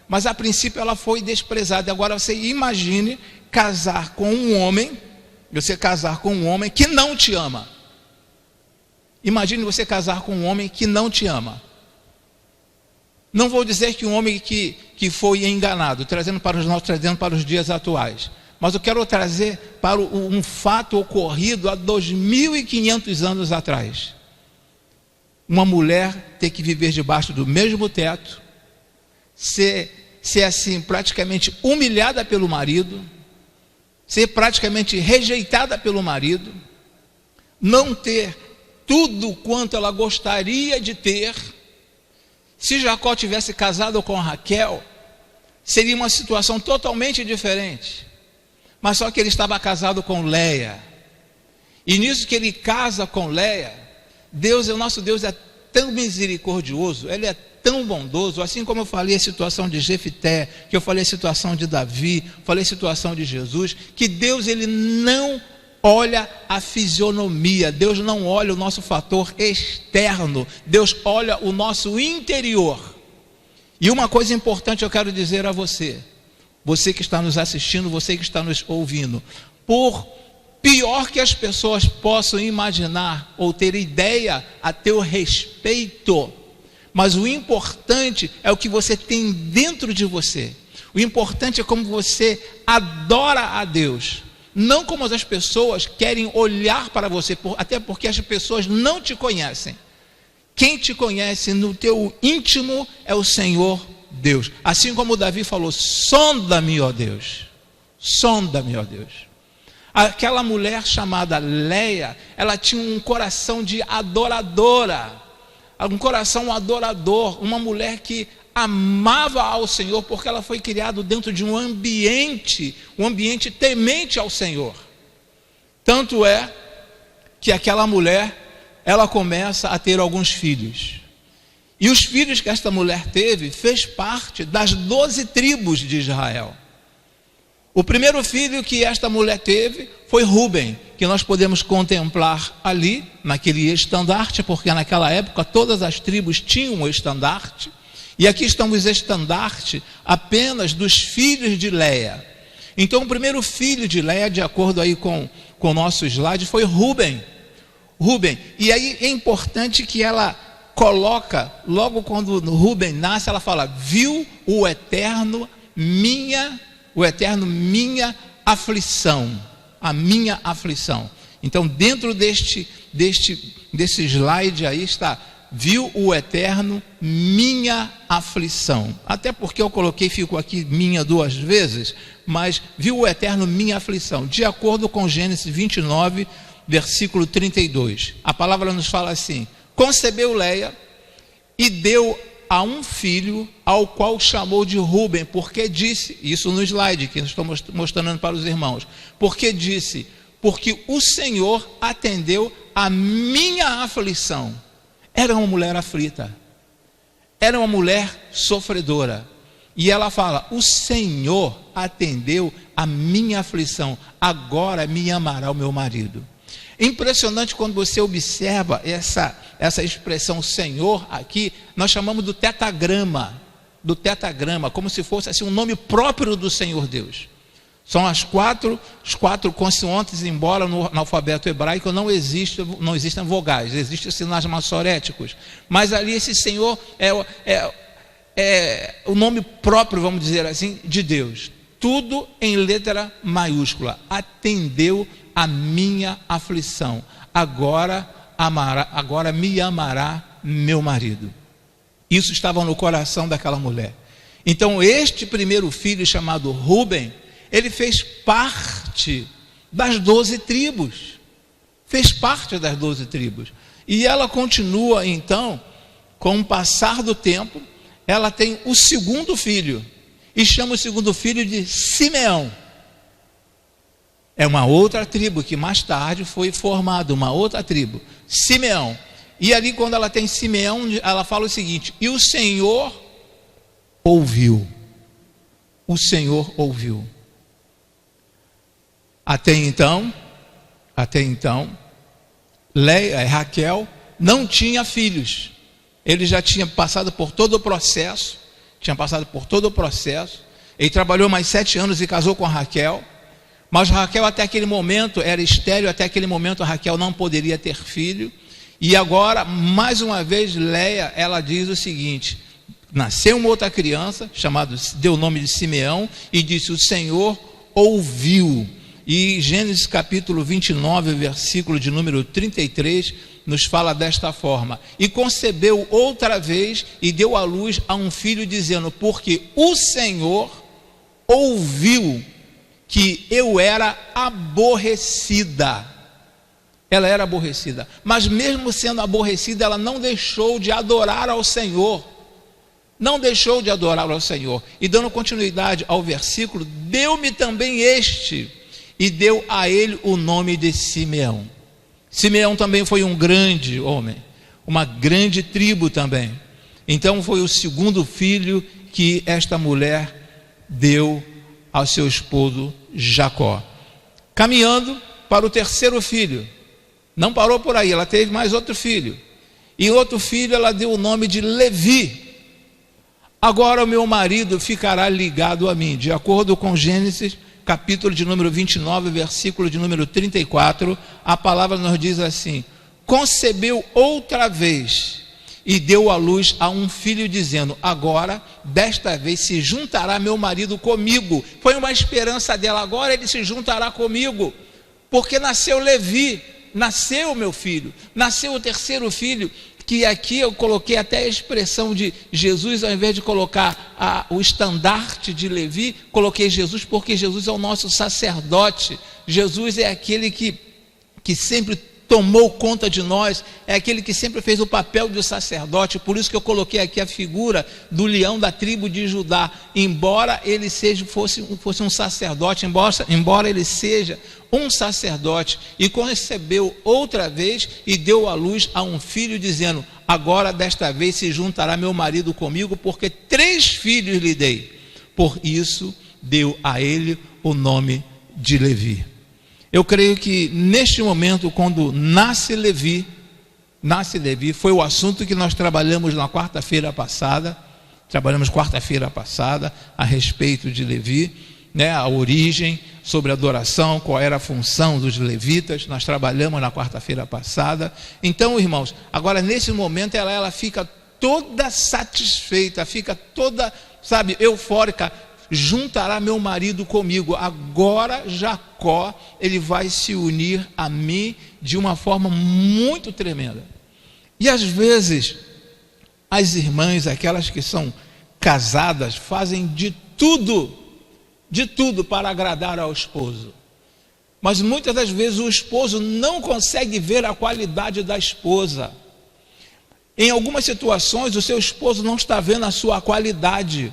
Mas a princípio ela foi desprezada. Agora você imagine casar com um homem, que não te ama. Imagine você casar com um homem que não te ama. Não vou dizer que um homem que foi enganado, trazendo para os dias atuais. Mas eu quero trazer para um fato ocorrido há 2.500 anos atrás. Uma mulher ter que viver debaixo do mesmo teto, ser assim praticamente humilhada pelo marido, ser praticamente rejeitada pelo marido, não ter tudo quanto ela gostaria de ter. Se Jacó tivesse casado com Raquel, seria uma situação totalmente diferente. Mas só que ele estava casado com Leia. E nisso que ele casa com Leia, o nosso Deus é tão misericordioso, Ele é tão bondoso, assim como eu falei a situação de Jefité, que eu falei a situação de Davi, falei a situação de Jesus, que Deus ele não olha a fisionomia, Deus não olha o nosso fator externo, Deus olha o nosso interior. E uma coisa importante eu quero dizer a você que está nos assistindo, você que está nos ouvindo, por pior que as pessoas possam imaginar ou ter ideia a teu respeito, mas o importante é o que você tem dentro de você. O importante é como você adora a Deus, não como as pessoas querem olhar para você, até porque as pessoas não te conhecem. Quem te conhece no teu íntimo é o Senhor Deus. Assim como Davi falou: sonda-me, ó Deus, sonda-me, ó Deus. Aquela mulher chamada Leia, ela tinha um coração de adoradora, um coração adorador, uma mulher que amava ao Senhor, porque ela foi criada dentro de um ambiente temente ao Senhor. Tanto é que aquela mulher, ela começa a ter alguns filhos. E os filhos que esta mulher teve fez parte das 12 tribos de Israel. O primeiro filho que esta mulher teve foi Rúben, que nós podemos contemplar ali, naquele estandarte, porque naquela época todas as tribos tinham um estandarte. E aqui estão os estandartes apenas dos filhos de Léia. Então o primeiro filho de Léia, de acordo aí com o nosso slide, foi Rúben. E aí é importante que ela coloca, logo quando Rúben nasce, ela fala: viu o Eterno minha aflição, a minha aflição. Então dentro desse slide aí está: viu o Eterno minha aflição. Até porque eu coloquei, ficou aqui minha 2 vezes, mas viu o Eterno minha aflição, de acordo com Gênesis 29, versículo 32. A palavra nos fala assim: concebeu Léia e deu a um filho, ao qual chamou de Rúben, porque disse, isso no slide que eu estou mostrando para os irmãos, porque disse: porque o Senhor atendeu a minha aflição. Era uma mulher aflita, era uma mulher sofredora, e ela fala: o Senhor atendeu a minha aflição, agora me amará o meu marido. Impressionante quando você observa essa expressão Senhor aqui, nós chamamos do tetagrama, como se fosse assim um nome próprio do Senhor Deus. São os quatro consoantes, embora no alfabeto hebraico não existem vogais, existem sinais massoréticos. Mas ali esse Senhor é o nome próprio, vamos dizer assim, de Deus. Tudo em letra maiúscula. Atendeu a minha aflição. Agora me amará meu marido. Isso estava no coração daquela mulher. Então este primeiro filho, chamado Rúben, ele fez parte das 12 tribos. E ela continua então, com o passar do tempo, ela tem o segundo filho, e chama o segundo filho de Simeão. É uma outra tribo que mais tarde foi formada, uma outra tribo, Simeão. E ali quando ela tem Simeão, ela fala o seguinte: e o Senhor ouviu. O Senhor ouviu. Até então, Raquel não tinha filhos. Ele já tinha passado por todo o processo. Ele trabalhou mais 7 anos e casou com a Raquel. Mas Raquel até aquele momento era estéril, até aquele momento a Raquel não poderia ter filho. E agora, mais uma vez, Léia, ela diz o seguinte: nasceu uma outra criança, deu o nome de Simeão, e disse: o Senhor ouviu. E Gênesis capítulo 29, versículo de número 33, nos fala desta forma: e concebeu outra vez e deu à luz a um filho, dizendo: porque o Senhor ouviu que eu era aborrecida. Ela era aborrecida, mas mesmo sendo aborrecida, ela não deixou de adorar ao Senhor. E dando continuidade ao versículo, deu-me também este, e deu a ele o nome de Simeão. Simeão também foi um grande homem, uma grande tribo também. Então foi o segundo filho que esta mulher deu ao seu esposo Jacó. Caminhando para o terceiro filho, não parou por aí, ela teve mais outro filho. E outro filho ela deu o nome de Levi. Agora o meu marido ficará ligado a mim, de acordo com Gênesis capítulo de número 29, versículo de número 34, a palavra nos diz assim: concebeu outra vez e deu à luz a um filho, dizendo: agora, desta vez, se juntará meu marido comigo. Foi uma esperança dela: agora ele se juntará comigo, porque nasceu Levi, nasceu meu filho, nasceu o terceiro filho. Que aqui eu coloquei até a expressão de Jesus, ao invés de colocar o estandarte de Levi, coloquei Jesus, porque Jesus é o nosso sacerdote. Jesus é aquele que sempre tomou conta de nós, é aquele que sempre fez o papel de sacerdote. Por isso que eu coloquei aqui a figura do leão da tribo de Judá. Embora ele fosse um sacerdote, embora ele seja um sacerdote, e concebeu outra vez e deu à luz a um filho, dizendo: agora desta vez se juntará meu marido comigo, porque 3 filhos lhe dei. Por isso deu a ele o nome de Levi. Eu creio que neste momento, quando nasce Levi, foi o assunto que nós trabalhamos na quarta-feira passada. Trabalhamos quarta-feira passada a respeito de Levi, né, a origem, sobre adoração, qual era a função dos levitas. Nós trabalhamos na quarta-feira passada. Então, irmãos, agora nesse momento ela fica toda satisfeita, fica toda, eufórica. Juntará meu marido comigo. Agora Jacó, ele vai se unir a mim de uma forma muito tremenda. E às vezes as irmãs, aquelas que são casadas, fazem de tudo para agradar ao esposo. Mas muitas das vezes o esposo não consegue ver a qualidade da esposa. Em algumas situações o seu esposo não está vendo a sua qualidade,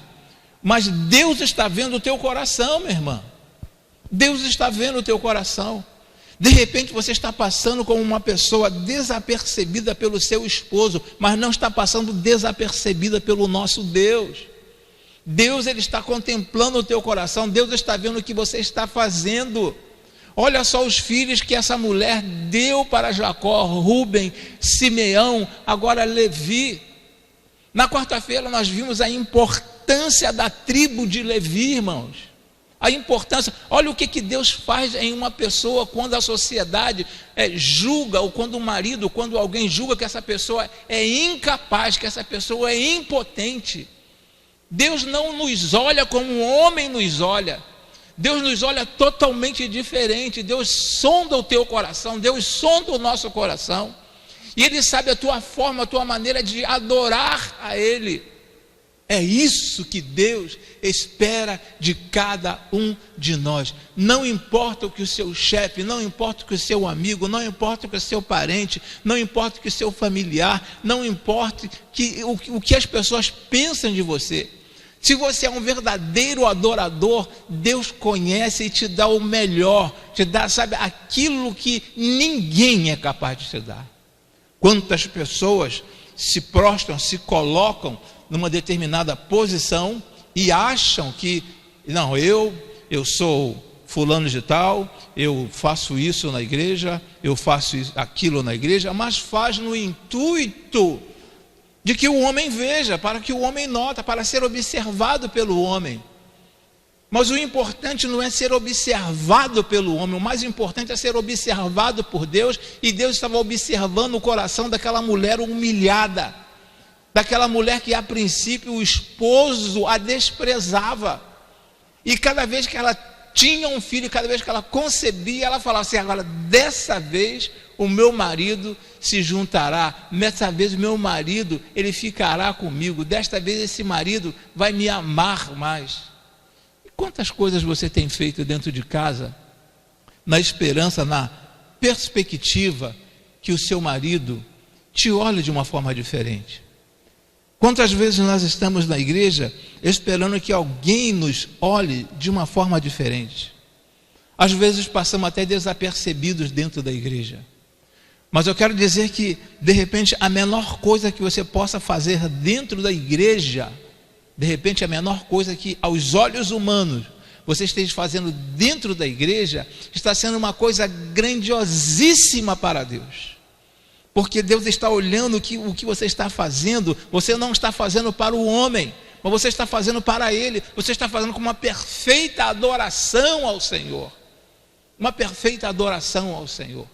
mas Deus está vendo o teu coração, minha irmã. Deus está vendo o teu coração. De repente você está passando como uma pessoa desapercebida pelo seu esposo, mas não está passando desapercebida pelo nosso Deus. Deus, ele está contemplando o teu coração. Deus está vendo o que você está fazendo. Olha só os filhos que essa mulher deu para Jacó: Rúben, Simeão, agora Levi. Na quarta-feira nós vimos a importância da tribo de Levi, irmãos. A importância, olha o que Deus faz em uma pessoa quando a sociedade julga, ou quando o marido, quando alguém julga que essa pessoa é incapaz, que essa pessoa é impotente. Deus não nos olha como um homem nos olha. Deus nos olha totalmente diferente. Deus sonda o teu coração, Deus sonda o nosso coração, e Ele sabe a tua forma, a tua maneira de adorar a Ele. É isso que Deus espera de cada um de nós. Não importa o que o seu chefe, não importa o que o seu amigo, não importa o que o seu parente, não importa o que o seu familiar, não importa o que as pessoas pensam de você. Se você é um verdadeiro adorador, Deus conhece e te dá o melhor, te dá, aquilo que ninguém é capaz de te dar. Quantas pessoas se prostram, se colocam numa determinada posição e acham que, não, eu sou fulano de tal, eu faço isso na igreja, eu faço aquilo na igreja, mas faz no intuito de que o homem veja, para que o homem nota, para ser observado pelo homem. Mas o importante não é ser observado pelo homem, o mais importante é ser observado por Deus. E Deus estava observando o coração daquela mulher humilhada, daquela mulher que a princípio o esposo a desprezava, e cada vez que ela tinha um filho, cada vez que ela concebia, ela falava assim: agora dessa vez o meu marido se juntará, dessa vez o meu marido, ele ficará comigo, desta vez esse marido vai me amar mais. E quantas coisas você tem feito dentro de casa, na esperança, na perspectiva que o seu marido te olhe de uma forma diferente? Quantas vezes nós estamos na igreja esperando que alguém nos olhe de uma forma diferente? Às vezes passamos até desapercebidos dentro da igreja. Mas eu quero dizer que, de repente, a menor coisa que você possa fazer dentro da igreja, de repente a menor coisa que aos olhos humanos você esteja fazendo dentro da igreja, está sendo uma coisa grandiosíssima para Deus. Porque Deus está olhando o que você está fazendo. Você não está fazendo para o homem, mas você está fazendo para Ele. Você está fazendo com uma perfeita adoração ao Senhor. Uma perfeita adoração ao Senhor.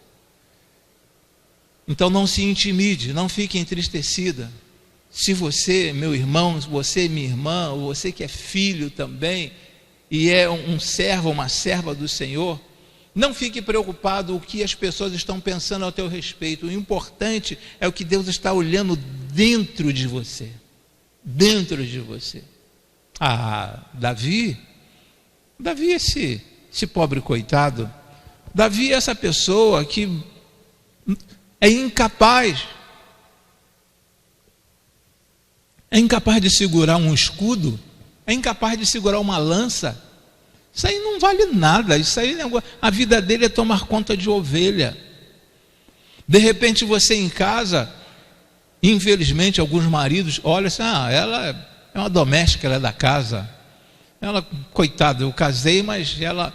Então não se intimide, não fique entristecida. Se você, meu irmão, você, minha irmã, ou você que é filho também, e é um servo, uma serva do Senhor, não fique preocupado o que as pessoas estão pensando ao teu respeito. O importante é o que Deus está olhando dentro de você. Dentro de você. Davi, esse pobre coitado, Davi é essa pessoa que é incapaz. É incapaz de segurar um escudo, é incapaz de segurar uma lança. Isso aí não vale nada. Isso aí, a vida dele é tomar conta de ovelha. De repente você em casa, infelizmente alguns maridos olham assim, ela é uma doméstica, ela é da casa. Ela, coitada, eu casei, mas ela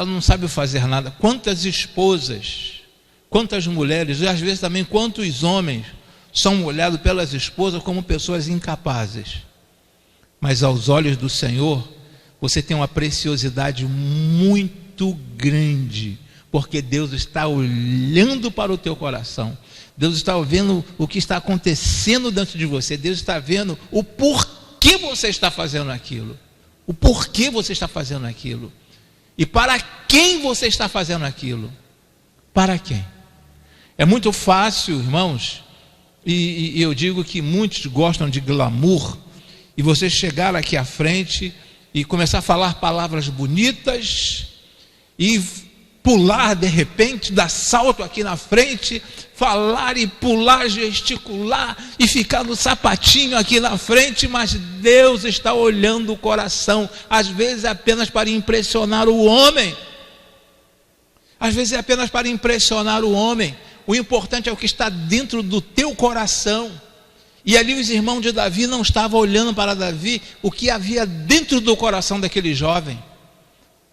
não sabe fazer nada. Quantas esposas, quantas mulheres, e às vezes também quantos homens são olhados pelas esposas como pessoas incapazes. Mas aos olhos do Senhor, você tem uma preciosidade muito grande, porque Deus está olhando para o teu coração. Deus está vendo o que está acontecendo dentro de você. Deus está vendo o porquê você está fazendo aquilo. O porquê você está fazendo aquilo. E para quem você está fazendo aquilo. Para quem? É muito fácil, irmãos, e eu digo que muitos gostam de glamour, e você chegar aqui à frente e começar a falar palavras bonitas e pular de repente, dar salto aqui na frente, falar e pular, gesticular e ficar no sapatinho aqui na frente, mas Deus está olhando o coração, às vezes é apenas para impressionar o homem. Às vezes é apenas para impressionar o homem. O importante é o que está dentro do teu coração. E ali os irmãos de Davi não estavam olhando para Davi o que havia dentro do coração daquele jovem,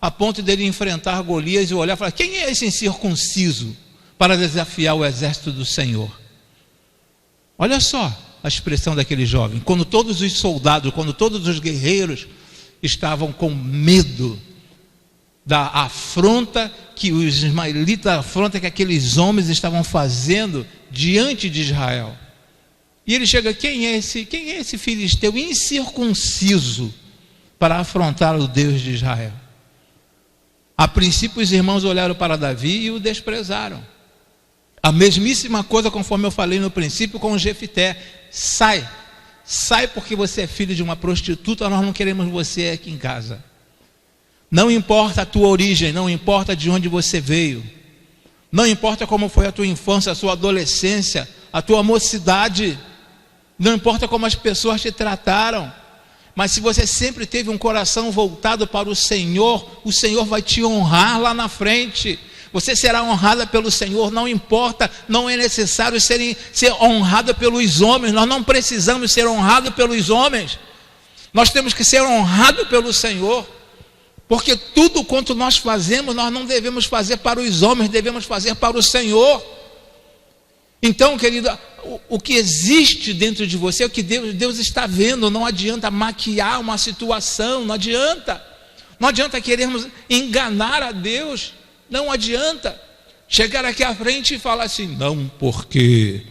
a ponto dele enfrentar Golias e olhar e falar: quem é esse incircunciso para desafiar o exército do Senhor? Olha só a expressão daquele jovem, quando todos os soldados, quando todos os guerreiros estavam com medo da afronta que os ismaelitas, a afronta que aqueles homens estavam fazendo diante de Israel. E ele chega: quem é esse filisteu incircunciso para afrontar o Deus de Israel? A princípio os irmãos olharam para Davi e o desprezaram. A mesmíssima coisa, conforme eu falei no princípio, com Jefité: sai porque você é filho de uma prostituta, nós não queremos você aqui em casa. Não importa a tua origem, não importa de onde você veio, não importa como foi a tua infância, a sua adolescência, a tua mocidade, não importa como as pessoas te trataram, mas se você sempre teve um coração voltado para o Senhor vai te honrar lá na frente. Você será honrada pelo Senhor, não importa, não é necessário ser honrada pelos homens. Nós não precisamos ser honrados pelos homens, nós temos que ser honrados pelo Senhor, porque tudo quanto nós fazemos, nós não devemos fazer para os homens, devemos fazer para o Senhor. Então, querido, o que existe dentro de você é o que Deus está vendo. Não adianta maquiar uma situação, não adianta querermos enganar a Deus, não adianta chegar aqui à frente e falar assim: não, porque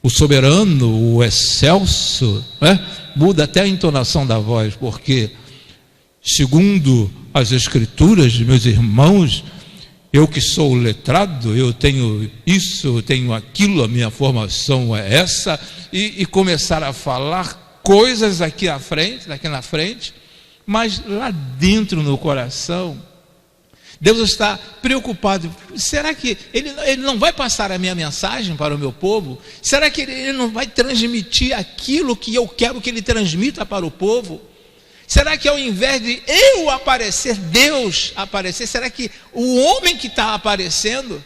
o soberano, o excelso, muda até a entonação da voz, porque segundo as escrituras, meus irmãos, eu que sou letrado, eu tenho isso, eu tenho aquilo, a minha formação é essa, e começar a falar coisas daqui na frente, mas lá dentro no coração, Deus está preocupado. Será que ele não vai passar a minha mensagem para o meu povo? Será que ele não vai transmitir aquilo que eu quero que ele transmita para o povo? Será que ao invés de eu aparecer, Deus aparecer, será que o homem que está aparecendo?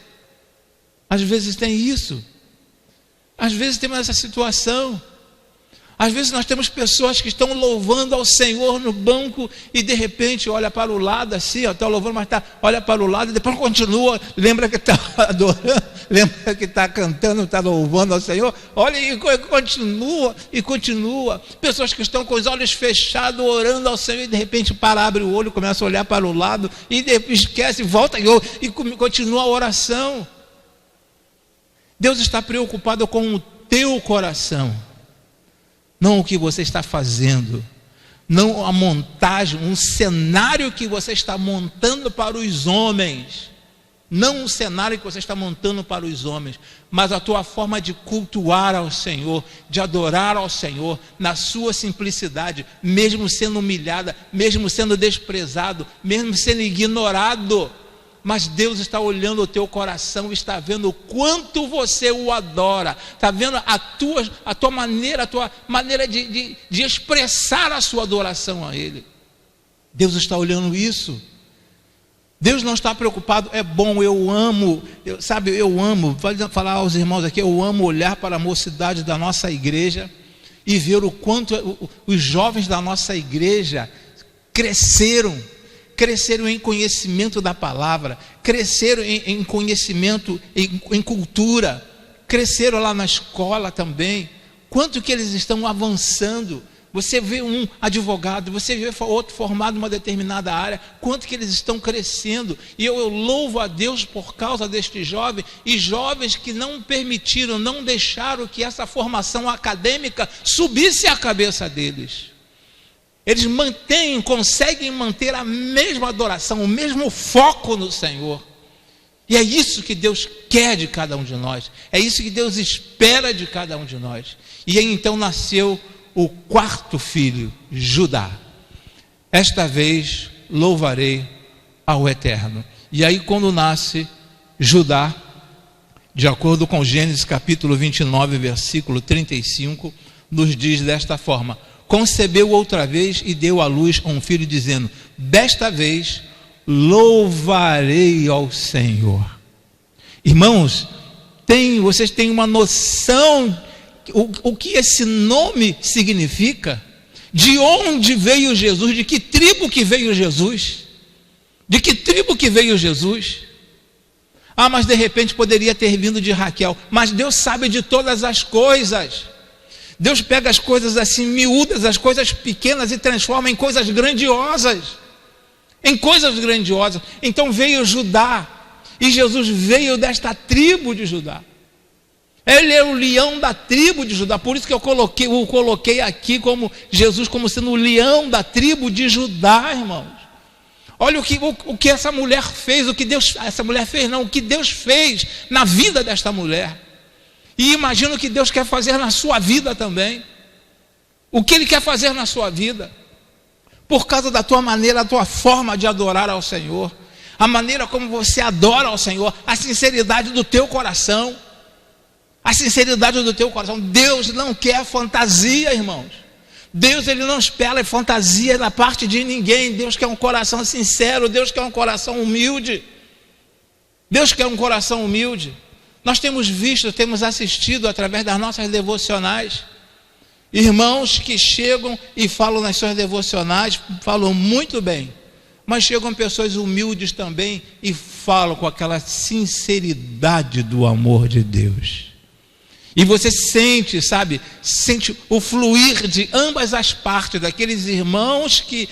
Às vezes tem isso. Às vezes temos essa situação. Às vezes nós temos pessoas que estão louvando ao Senhor no banco e de repente olha para o lado assim, está louvando, mas olha para o lado e depois continua, lembra que está adorando, lembra que está cantando, está louvando ao Senhor, olha e continua. Pessoas que estão com os olhos fechados orando ao Senhor e de repente abre o olho, começa a olhar para o lado e esquece, volta e continua a oração. Deus está preocupado com o teu coração, não o que você está fazendo, não a montagem, um cenário que você está montando para os homens, não um cenário que você está montando para os homens, mas a tua forma de cultuar ao Senhor, de adorar ao Senhor, na sua simplicidade, mesmo sendo humilhada, mesmo sendo desprezado, mesmo sendo ignorado. mas Deus está olhando o teu coração, está vendo o quanto você o adora, está vendo a tua maneira de expressar a sua adoração a Ele. Deus está olhando isso. Deus não está preocupado. É bom, eu amo, pode falar aos irmãos aqui, eu amo olhar para a mocidade da nossa igreja e ver o quanto os jovens da nossa igreja cresceram em conhecimento da palavra, cresceram em conhecimento, em cultura, cresceram lá na escola também. Quanto que eles estão avançando. Você vê um advogado, você vê outro formado em uma determinada área, quanto que eles estão crescendo. E eu louvo a Deus por causa deste jovem, e jovens que não permitiram, não deixaram que essa formação acadêmica subisse à cabeça deles. Eles conseguem manter a mesma adoração, o mesmo foco no Senhor. E é isso que Deus quer de cada um de nós, é isso que Deus espera de cada um de nós. E aí então nasceu o quarto filho, Judá. Esta vez louvarei ao Eterno. E aí quando nasce Judá, de acordo com Gênesis capítulo 29, versículo 35, nos diz desta forma: concebeu outra vez e deu à luz a um filho, dizendo: desta vez louvarei ao Senhor. Irmãos, vocês têm uma noção o que esse nome significa? De onde veio Jesus? De que tribo que veio Jesus? De que tribo que veio Jesus? Ah, mas de repente poderia ter vindo de Raquel. Mas Deus sabe de todas as coisas. Deus pega as coisas assim miúdas, as coisas pequenas, e transforma em coisas grandiosas. Em coisas grandiosas. Então veio Judá, e Jesus veio desta tribo de Judá. Ele é o leão da tribo de Judá. Por isso que eu coloquei aqui como Jesus como sendo o leão da tribo de Judá, irmãos. Olha o que essa mulher fez, o que Deus fez na vida desta mulher. E imagina o que Deus quer fazer na sua vida também. O que Ele quer fazer na sua vida. Por causa da tua maneira, da tua forma de adorar ao Senhor. A maneira como você adora ao Senhor. A sinceridade do teu coração. A sinceridade do teu coração. Deus não quer fantasia, irmãos. Deus, Ele não espera fantasia da parte de ninguém. Deus quer um coração sincero. Deus quer um coração humilde. Deus quer um coração humilde. Nós temos visto, temos assistido através das nossas devocionais, irmãos que chegam e falam nas suas devocionais, falam muito bem, mas chegam pessoas humildes também e falam com aquela sinceridade do amor de Deus. E você sente o fluir de ambas as partes, daqueles irmãos que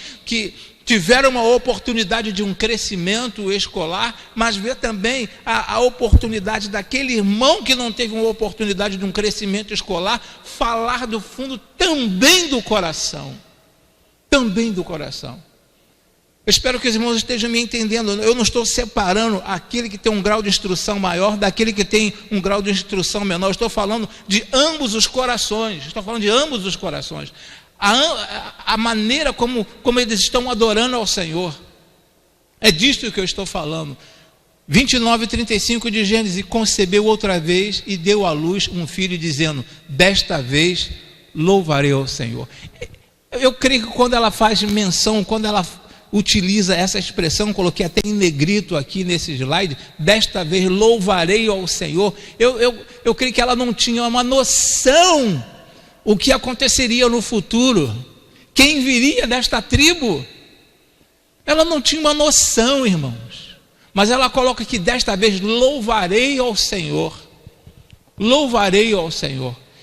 tiveram uma oportunidade de um crescimento escolar, mas vê também a oportunidade daquele irmão que não teve uma oportunidade de um crescimento escolar, falar do fundo também do coração. Também do coração. Eu espero que os irmãos estejam me entendendo. Eu não estou separando aquele que tem um grau de instrução maior daquele que tem um grau de instrução menor. Eu estou falando de ambos os corações. Estou falando de ambos os corações. A maneira como eles estão adorando ao Senhor. É disto que eu estou falando. 29:35 de Gênesis: e concebeu outra vez e deu à luz um filho, dizendo: desta vez louvarei ao Senhor. Eu creio que quando ela faz menção, quando ela utiliza essa expressão, coloquei até em negrito aqui nesse slide, desta vez louvarei ao Senhor, eu creio que ela não tinha uma noção o que aconteceria no futuro, quem viria desta tribo. Ela não tinha uma noção, irmãos, mas ela coloca que desta vez louvarei ao Senhor,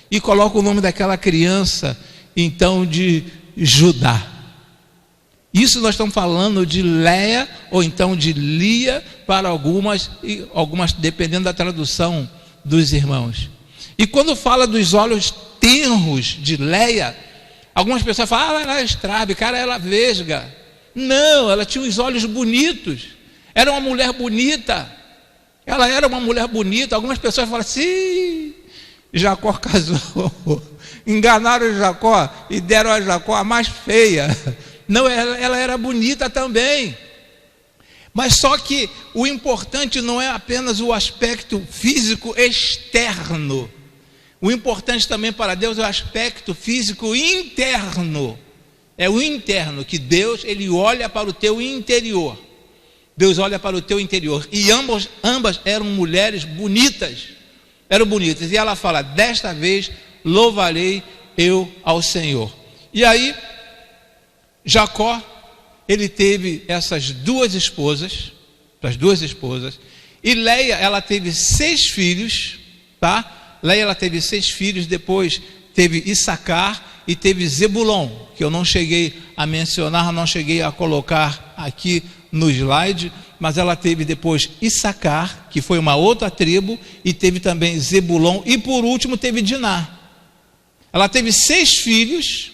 e coloca o nome daquela criança então de Judá. Isso nós estamos falando de Leia, ou então de Lia, para algumas dependendo da tradução dos irmãos. E quando fala dos olhos tenros de Leia, algumas pessoas falam: ela é estrabe, cara, ela vesga. Não, ela tinha os olhos bonitos, era uma mulher bonita, ela era uma mulher bonita. Algumas pessoas falam assim: Jacó casou, enganaram Jacó e deram a Jacó a mais feia. Não, ela era bonita também, Mas só que o importante não é apenas o aspecto físico externo. O importante também para Deus é o aspecto físico interno. É o interno, que Deus, Ele olha para o teu interior. Deus olha para o teu interior. E ambas eram mulheres bonitas. Eram bonitas. E ela fala: desta vez louvarei eu ao Senhor. E aí, Jacó, ele teve essas duas esposas. E Leia, ela teve 6 filhos, tá? Leia, ela teve 6 filhos. Depois teve Issacar e teve Zebulon, que eu não cheguei a mencionar, não cheguei a colocar aqui no slide, mas ela teve depois Issacar, que foi uma outra tribo, e teve também Zebulon, e por último teve Diná. Ela teve 6 filhos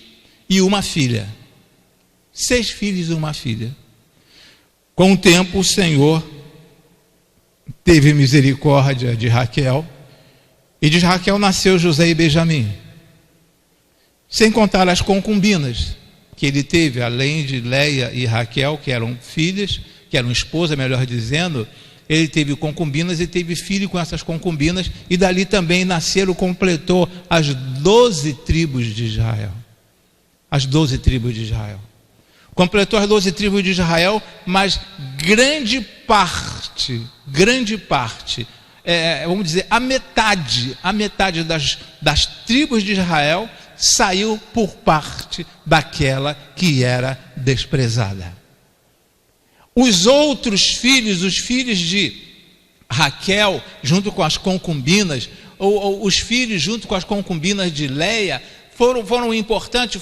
e uma filha. 6 filhos e uma filha. Com o tempo o Senhor teve misericórdia de Raquel, e de Raquel nasceu José e Benjamim. Sem contar as concubinas que ele teve, além de Leia e Raquel, que eram filhas, que eram esposas, melhor dizendo, ele teve concubinas e teve filho com essas concubinas, e dali também nasceram, completou as 12 tribos de Israel. As 12 tribos de Israel. Completou as 12 tribos de Israel, mas grande parte, vamos dizer, a metade das tribos de Israel saiu por parte daquela que era desprezada. Os outros filhos, os filhos de Raquel, junto com as concubinas, ou os filhos junto com as concubinas de Leia, foram importantes,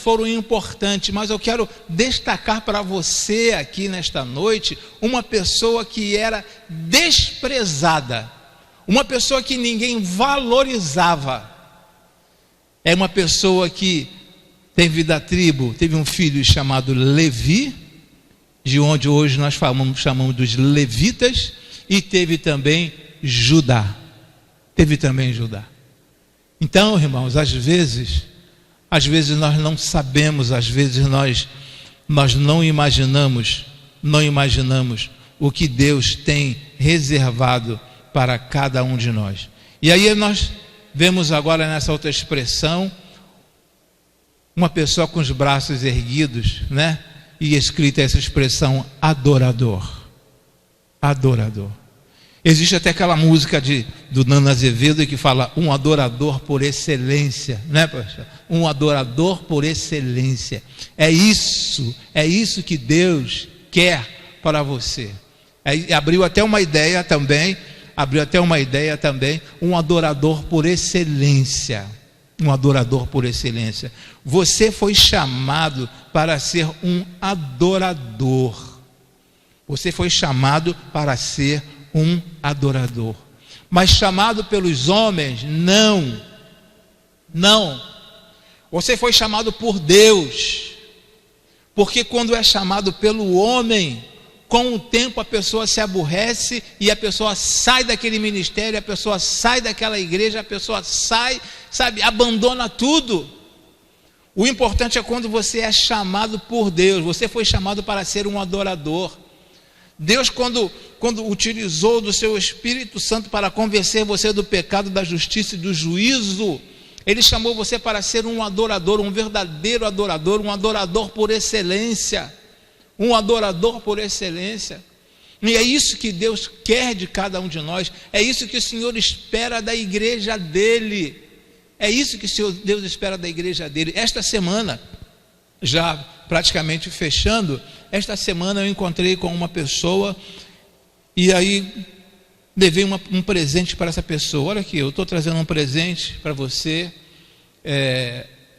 mas eu quero destacar para você aqui nesta noite uma pessoa que era desprezada, uma pessoa que ninguém valorizava. É uma pessoa que teve da tribo, teve um filho chamado Levi, de onde hoje nós chamamos dos levitas, e teve também Judá. Então, irmãos, às vezes nós não sabemos, às vezes nós não imaginamos o que Deus tem reservado para cada um de nós. E aí nós vemos agora nessa outra expressão uma pessoa com os braços erguidos, né? E escrita essa expressão: adorador. Existe até aquela música do Nano Azevedo que fala: um adorador por excelência, né, pastor? Um adorador por excelência. É isso que Deus quer para você. Abriu até uma ideia também, um adorador por excelência. Você foi chamado para ser um adorador. Mas chamado pelos homens, não. Você foi chamado por Deus. Porque quando é chamado pelo homem, com o tempo a pessoa se aborrece e a pessoa sai daquele ministério, a pessoa sai daquela igreja, a pessoa sai, abandona tudo. O importante é quando você é chamado por Deus. Você foi chamado para ser um adorador. Deus, quando utilizou do seu Espírito Santo para convencer você do pecado, da justiça e do juízo, Ele chamou você para ser um adorador, um verdadeiro adorador, um adorador por excelência. E é isso que Deus quer de cada um de nós. É isso que o Senhor espera da igreja dele. Deus espera da igreja dele. Esta semana, já praticamente fechando, esta semana eu encontrei com uma pessoa e aí levei um presente para essa pessoa. Olha aqui, eu estou trazendo um presente para você,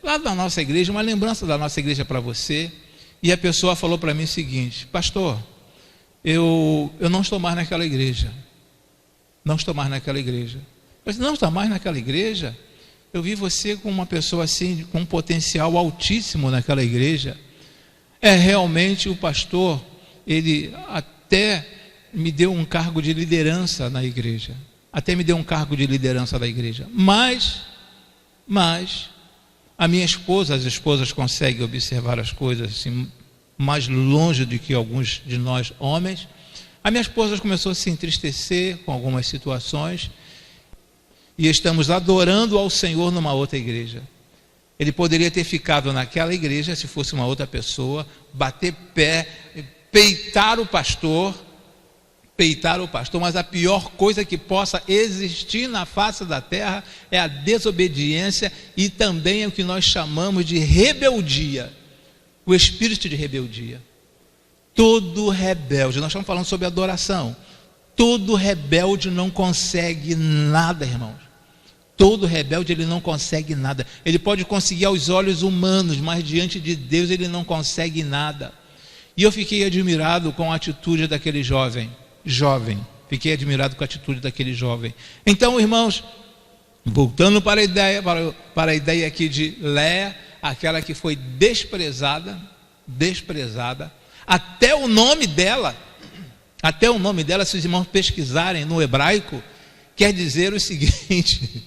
lá da nossa igreja, uma lembrança da nossa igreja para você. E a pessoa falou para mim o seguinte: pastor, eu não estou mais naquela igreja. Mas não está mais naquela igreja? Eu vi você com uma pessoa assim, com um potencial altíssimo naquela igreja. Realmente o pastor, ele até me deu um cargo de liderança na igreja. Mas a minha esposa, as esposas conseguem observar as coisas assim, mais longe do que alguns de nós homens, A minha esposa começou a se entristecer com algumas situações e estamos adorando ao Senhor numa outra igreja. Ele poderia ter ficado naquela igreja se fosse uma outra pessoa, bater pé, peitar o pastor, mas a pior coisa que possa existir na face da terra é a desobediência e também é o que nós chamamos de rebeldia, o espírito de rebeldia. Todo rebelde, nós estamos falando sobre adoração, todo rebelde não consegue nada, irmãos. Todo rebelde ele não consegue nada. Ele pode conseguir aos olhos humanos, mas diante de Deus ele não consegue nada. E eu fiquei admirado com a atitude daquele jovem. Fiquei admirado com a atitude daquele jovem. Então, irmãos, voltando para a ideia aqui de Léa, aquela que foi desprezada, até o nome dela, se os irmãos pesquisarem no hebraico, quer dizer o seguinte,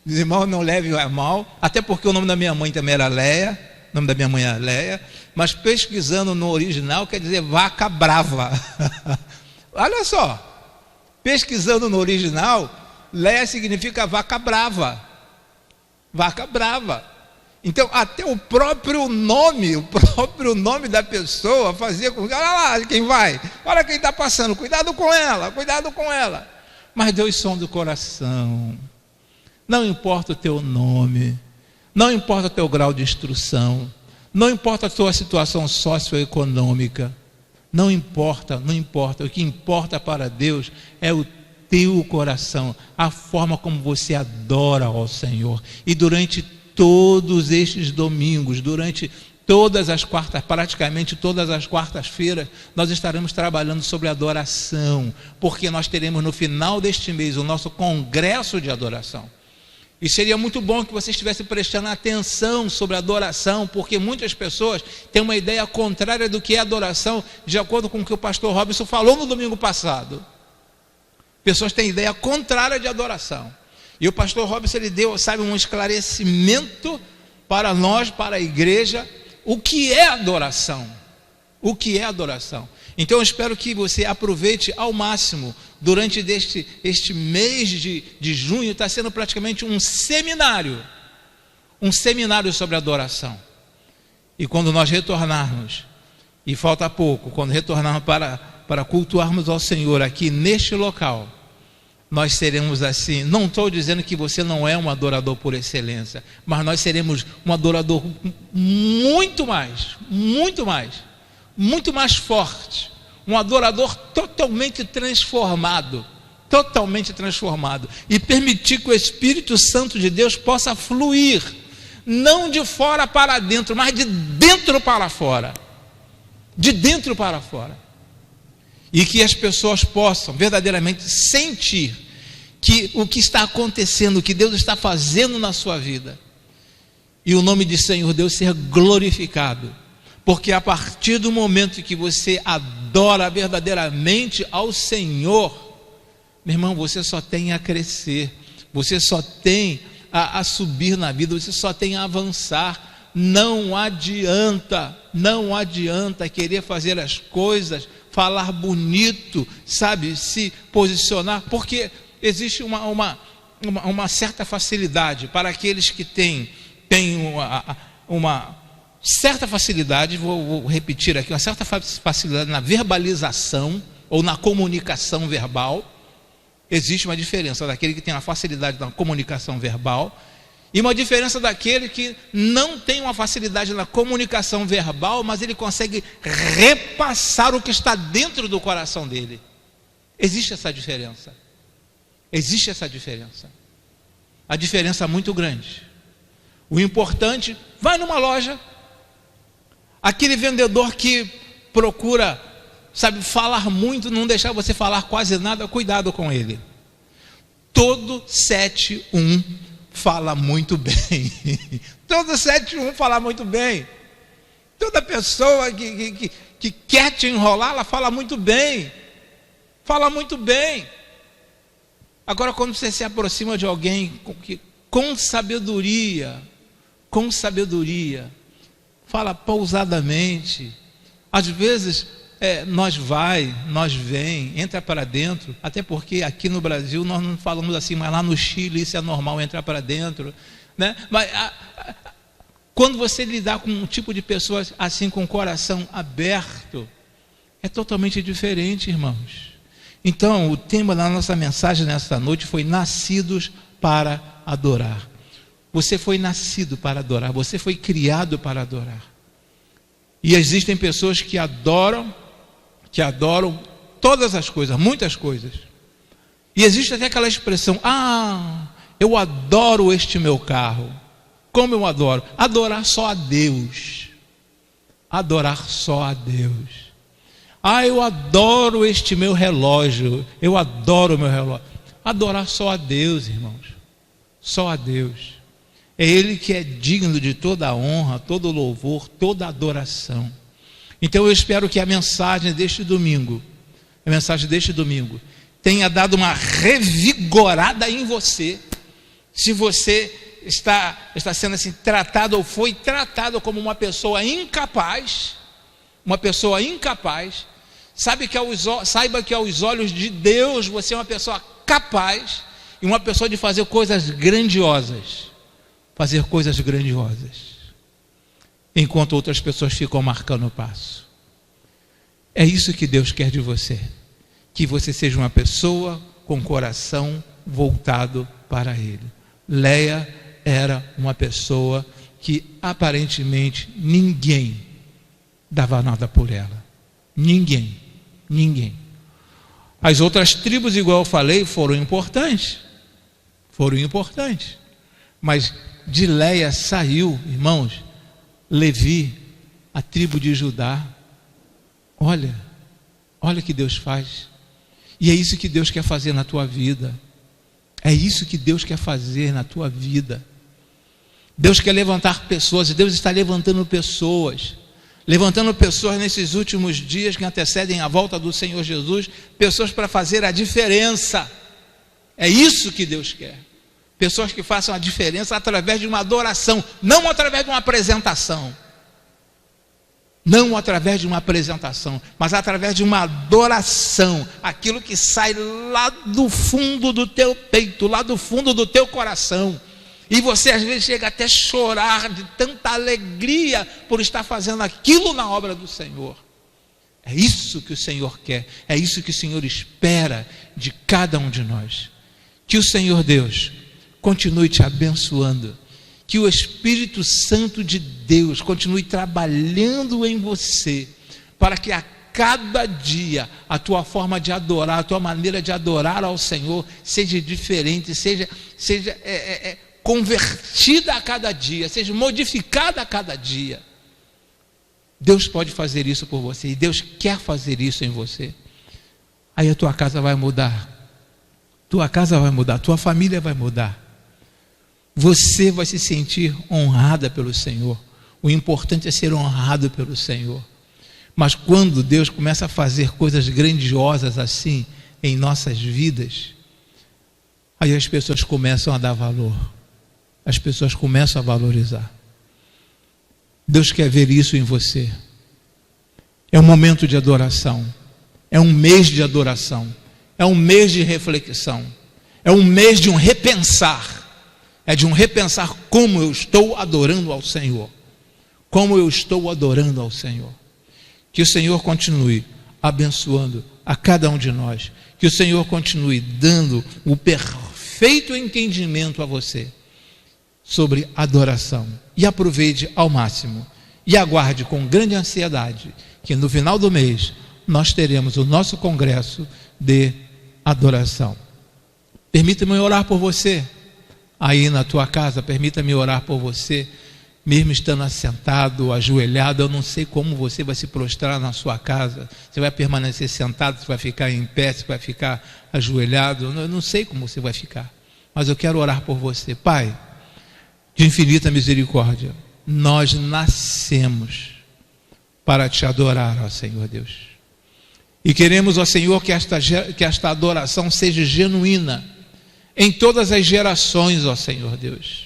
os irmãos não levem a mal, até porque o nome da minha mãe também era Léa, o nome da minha mãe era Léa, mas pesquisando no original quer dizer vaca brava. Olha só, pesquisando no original, Léa significa vaca brava. Então até o próprio nome da pessoa fazia com que, olha lá quem vai, olha quem está passando, cuidado com ela. Mas Deus sonda o coração. Não importa o teu nome, não importa o teu grau de instrução, não importa a tua situação socioeconômica, não importa. O que importa para Deus é o teu coração, a forma como você adora ao Senhor. E durante todos estes domingos, praticamente todas as quartas-feiras, nós estaremos trabalhando sobre adoração, porque nós teremos no final deste mês o nosso congresso de adoração. E seria muito bom que você estivesse prestando atenção sobre adoração, porque muitas pessoas têm uma ideia contrária do que é adoração, de acordo com o que o pastor Robson falou no domingo passado. Pessoas têm ideia contrária de adoração. E o pastor Robson, ele deu, um esclarecimento para nós, para a igreja, o que é adoração. Então eu espero que você aproveite ao máximo, durante este mês de junho, está sendo praticamente um seminário sobre adoração. E quando nós retornarmos, e falta pouco, quando retornarmos para cultuarmos ao Senhor aqui neste local, nós seremos assim. Não estou dizendo que você não é um adorador por excelência, mas nós seremos um adorador muito mais forte, um adorador totalmente transformado, e permitir que o Espírito Santo de Deus possa fluir, não de fora para dentro, mas de dentro para fora, e que as pessoas possam verdadeiramente sentir que o que está acontecendo, o que Deus está fazendo na sua vida, e o nome de Senhor Deus ser glorificado. Porque a partir do momento que você adora verdadeiramente ao Senhor, meu irmão, você só tem a crescer, você só tem a subir na vida, você só tem a avançar. Não adianta querer fazer as coisas, falar bonito, se posicionar, porque existe uma certa facilidade para aqueles que têm uma certa facilidade, vou repetir aqui, uma certa facilidade na verbalização ou na comunicação verbal. Existe uma diferença daquele que tem uma facilidade na comunicação verbal e uma diferença daquele que não tem uma facilidade na comunicação verbal, mas ele consegue repassar o que está dentro do coração dele. Existe essa diferença. A diferença é muito grande. O importante, vai numa loja, aquele vendedor que procura, falar muito, não deixar você falar quase nada, cuidado com ele. Todo 7-1 fala muito bem. Todo 7-1 fala muito bem. Toda pessoa que quer te enrolar, ela fala muito bem. Agora, quando você se aproxima de alguém com sabedoria, fala pausadamente, às vezes nós vai, nós vem, entra para dentro, até porque aqui no Brasil nós não falamos assim, mas lá no Chile isso é normal, entrar para dentro, né? Mas quando você lidar com um tipo de pessoas assim, com o coração aberto, é totalmente diferente, irmãos. Então, o tema da nossa mensagem nesta noite foi nascidos para adorar. Você foi nascido para adorar, você foi criado para adorar. E existem pessoas que adoram todas as coisas, muitas coisas. E existe até aquela expressão: eu adoro este meu carro. Como eu adoro? Adorar só a Deus. Adorar só a Deus. Eu adoro este meu relógio. Eu adoro o meu relógio. Adorar só a Deus, irmãos. Só a Deus. É Ele que é digno de toda a honra, todo o louvor, toda a adoração. Então eu espero que a mensagem deste domingo, tenha dado uma revigorada em você. Se você está sendo assim tratado ou foi tratado como uma pessoa incapaz, saiba que aos olhos de Deus você é uma pessoa capaz e uma pessoa de fazer coisas grandiosas. Enquanto outras pessoas ficam marcando o passo. É isso que Deus quer de você. Que você seja uma pessoa com coração voltado para Ele. Leia era uma pessoa que aparentemente ninguém dava nada por ela. Ninguém. As outras tribos, igual eu falei, foram importantes. Mas de Leia saiu, irmãos, Levi, a tribo de Judá. Olha o que Deus faz. E é isso que Deus quer fazer na tua vida. Deus quer levantar pessoas, e Deus está levantando pessoas nesses últimos dias que antecedem a volta do Senhor Jesus, pessoas para fazer a diferença. É isso que Deus quer. Pessoas que façam a diferença através de uma adoração, não através de uma apresentação. Mas através de uma adoração, aquilo que sai lá do fundo do teu peito, lá do fundo do teu coração. E você às vezes chega até a chorar de tanta alegria por estar fazendo aquilo na obra do Senhor. É isso que o Senhor quer, é isso que o Senhor espera de cada um de nós. Que o Senhor Deus continue te abençoando, que o Espírito Santo de Deus continue trabalhando em você, para que a cada dia a tua forma de adorar, a tua maneira de adorar ao Senhor seja diferente, seja convertida a cada dia, seja modificada a cada dia. Deus pode fazer isso por você, e Deus quer fazer isso em você. Aí a tua casa vai mudar, tua família vai mudar. Você vai se sentir honrada pelo Senhor. O importante é ser honrado pelo Senhor. Mas quando Deus começa a fazer coisas grandiosas assim em nossas vidas, aí as pessoas começam a dar valor. As pessoas começam a valorizar. Deus quer ver isso em você. É um momento de adoração. É um mês de adoração. É um mês de reflexão. É um mês de um repensar. É de um repensar como eu estou adorando ao Senhor. Que o Senhor continue abençoando a cada um de nós. Que o Senhor continue dando o perfeito entendimento a você sobre adoração. E aproveite ao máximo. E aguarde com grande ansiedade que no final do mês nós teremos o nosso congresso de adoração. Permita-me orar por você. Aí na tua casa, permita-me orar por você, mesmo estando assentado, ajoelhado. Eu não sei como você vai se prostrar na sua casa. Você vai permanecer sentado, você vai ficar em pé, você vai ficar ajoelhado. Eu não sei como você vai ficar, mas eu quero orar por você. Pai, de infinita misericórdia, nós nascemos para te adorar, ó Senhor Deus. E queremos, ó Senhor, que esta adoração seja genuína em todas as gerações, ó Senhor Deus.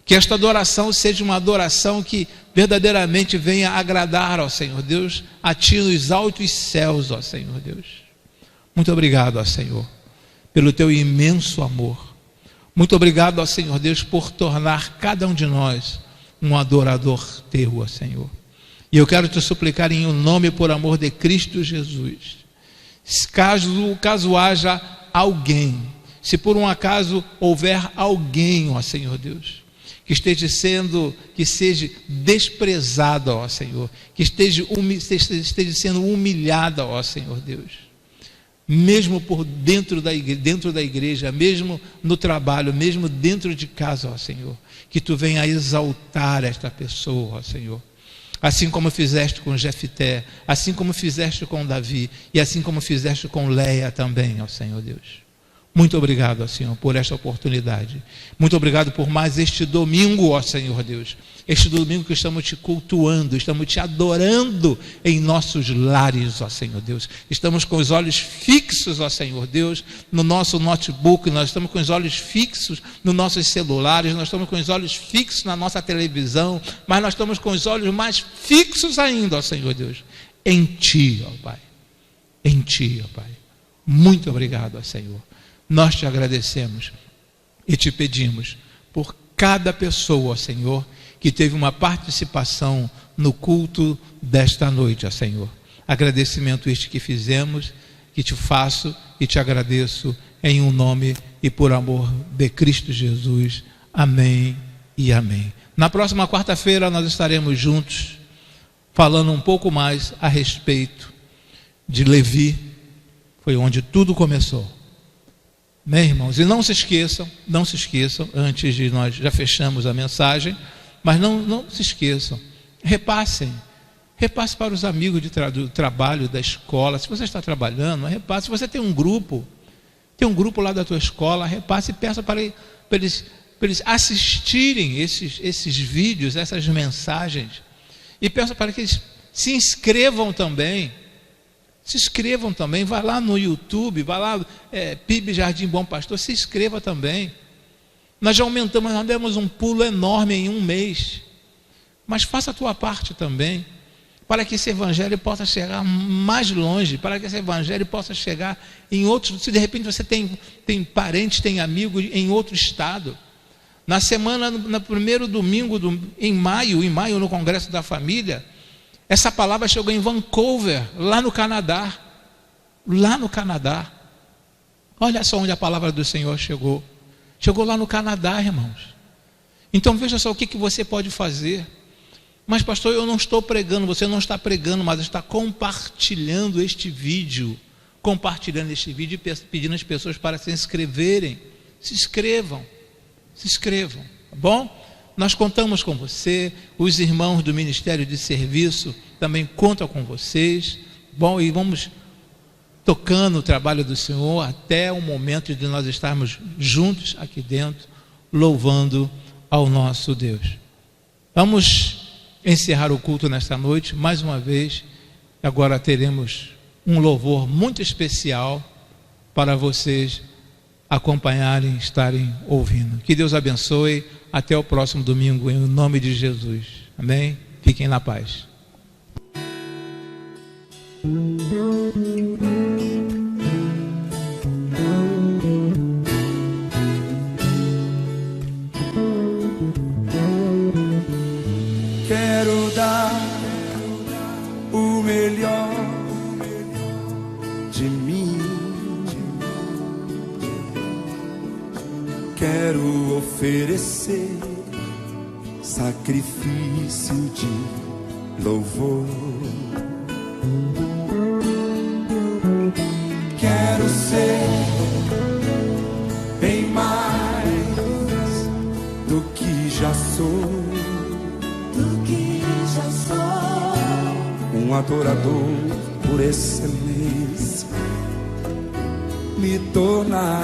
Que esta adoração seja uma adoração que verdadeiramente venha agradar ao Senhor Deus, a Ti nos altos céus, ó Senhor Deus. Muito obrigado, ó Senhor, pelo Teu imenso amor. Muito obrigado, ó Senhor Deus, por tornar cada um de nós um adorador Teu, ó Senhor. E eu quero Te suplicar em nome e por amor de Cristo Jesus, caso haja alguém, se por um acaso houver alguém, ó Senhor Deus, que seja desprezado, ó Senhor, que esteja sendo humilhada, ó Senhor Deus, mesmo por dentro da igreja, mesmo no trabalho, mesmo dentro de casa, ó Senhor, que Tu venha exaltar esta pessoa, ó Senhor, assim como fizeste com Jefté, assim como fizeste com Davi, e assim como fizeste com Leia também, ó Senhor Deus. Muito obrigado, ó Senhor, por esta oportunidade. Muito obrigado por mais este domingo, ó Senhor Deus. Este domingo que estamos Te cultuando, estamos Te adorando em nossos lares, ó Senhor Deus. Estamos com os olhos fixos, ó Senhor Deus, no nosso notebook, nós estamos com os olhos fixos nos nossos celulares, nós estamos com os olhos fixos na nossa televisão, mas nós estamos com os olhos mais fixos ainda, ó Senhor Deus, em Ti, ó Pai. Em Ti, ó Pai. Muito obrigado, ó Senhor. Nós Te agradecemos e Te pedimos por cada pessoa, ó Senhor, que teve uma participação no culto desta noite, ó Senhor. Agradecimento este que fizemos, que Te faço e Te agradeço em um nome e por amor de Cristo Jesus. Amém e amém. Na próxima quarta-feira nós estaremos juntos falando um pouco mais a respeito de Levi. Foi onde tudo começou. Bem, irmãos, e não se esqueçam, antes de nós já fechamos a mensagem, mas não se esqueçam, repasse para os amigos do trabalho, da escola. Se você está trabalhando, repasse. Se você tem um grupo lá da tua escola, repasse e peça para eles assistirem esses vídeos, essas mensagens, e peça para que eles se inscrevam também. Vai lá no YouTube, vai lá, PIB Jardim Bom Pastor, se inscreva também. Nós já aumentamos, nós demos um pulo enorme em um mês, mas faça a tua parte também, para que esse evangelho possa chegar mais longe, para que esse evangelho possa chegar em outros. Se de repente você tem parentes, tem amigos em outro estado, na semana, no primeiro domingo em maio, no Congresso da Família, essa palavra chegou em Vancouver, lá no Canadá. Olha só onde a palavra do Senhor chegou. Chegou lá no Canadá, irmãos. Então veja só o que você pode fazer. Mas pastor, eu não estou pregando. Você não está pregando, mas está compartilhando este vídeo. E pedindo às pessoas para se inscreverem. Se inscrevam, tá bom? Nós contamos com você, os irmãos do Ministério de Serviço também contam com vocês, bom, e vamos tocando o trabalho do Senhor até o momento de nós estarmos juntos aqui dentro, louvando ao nosso Deus. Vamos encerrar o culto nesta noite, mais uma vez. Agora teremos um louvor muito especial para vocês acompanharem, estarem ouvindo. Que Deus abençoe. Até o próximo domingo, em nome de Jesus. Amém? Fiquem na paz. Quero dar o melhor de mim. Quero oferecer sacrifício de louvor. Quero ser bem mais do que já sou. Um adorador por excelência me tornar.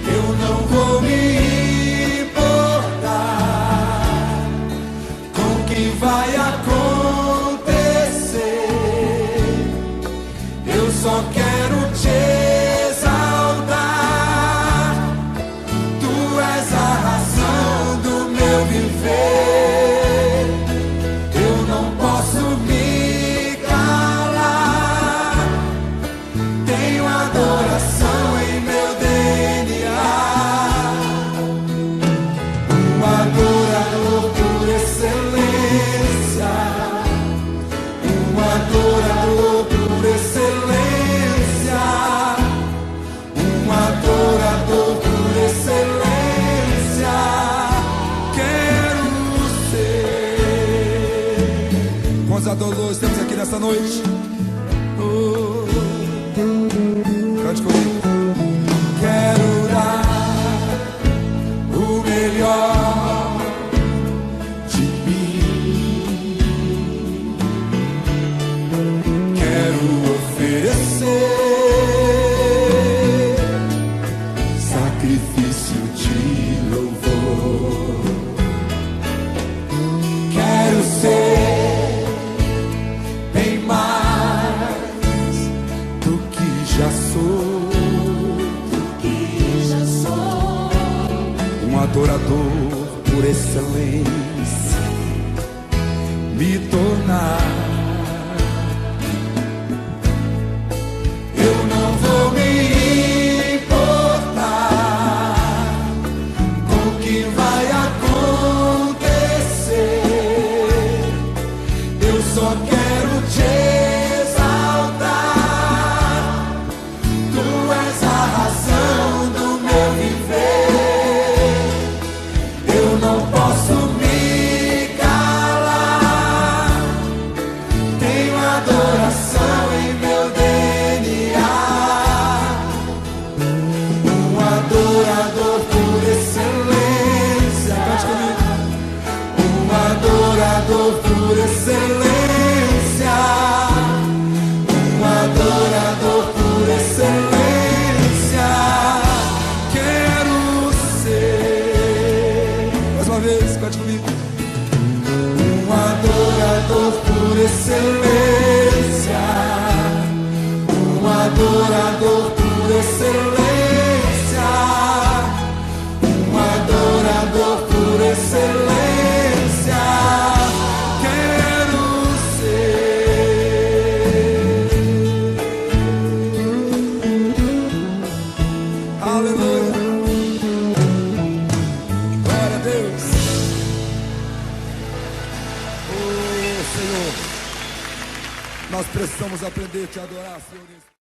Eu não vou me importar com o que vai acontecer. Eu só quero te exaltar viver. Eu não posso me calar. Tenho adoração em meu DNA. Um adorador por excelência. Um adorador por excelência. Um adorador por excelência. Quero ser. Quantos adoradores temos aqui nessa noite? Oh, cante comigo. Quero dar o melhor de mim. Quero oferecer sacrifício de louvor. Quero ser bem mais do que já sou. Um adorador por excelência. Me tornar. Eu não vou me importar com o que vai acontecer. Eu só quero te exaltar. Tu és a razão do meu viver. Eu não posso me calar. Tenho adoração em meu DNA. Um adorador por excelência. Cante comigo. Um adorador por excelência. Um adorador por excelência. Quero ser. Mais uma vez, cante comigo. Um adorador por excelência. Um adorador por excelência. Um adorador por excelência. Quero ser. Aleluia. Glória a Deus. Oh, Senhor, nós precisamos aprender a te adorar, Senhor.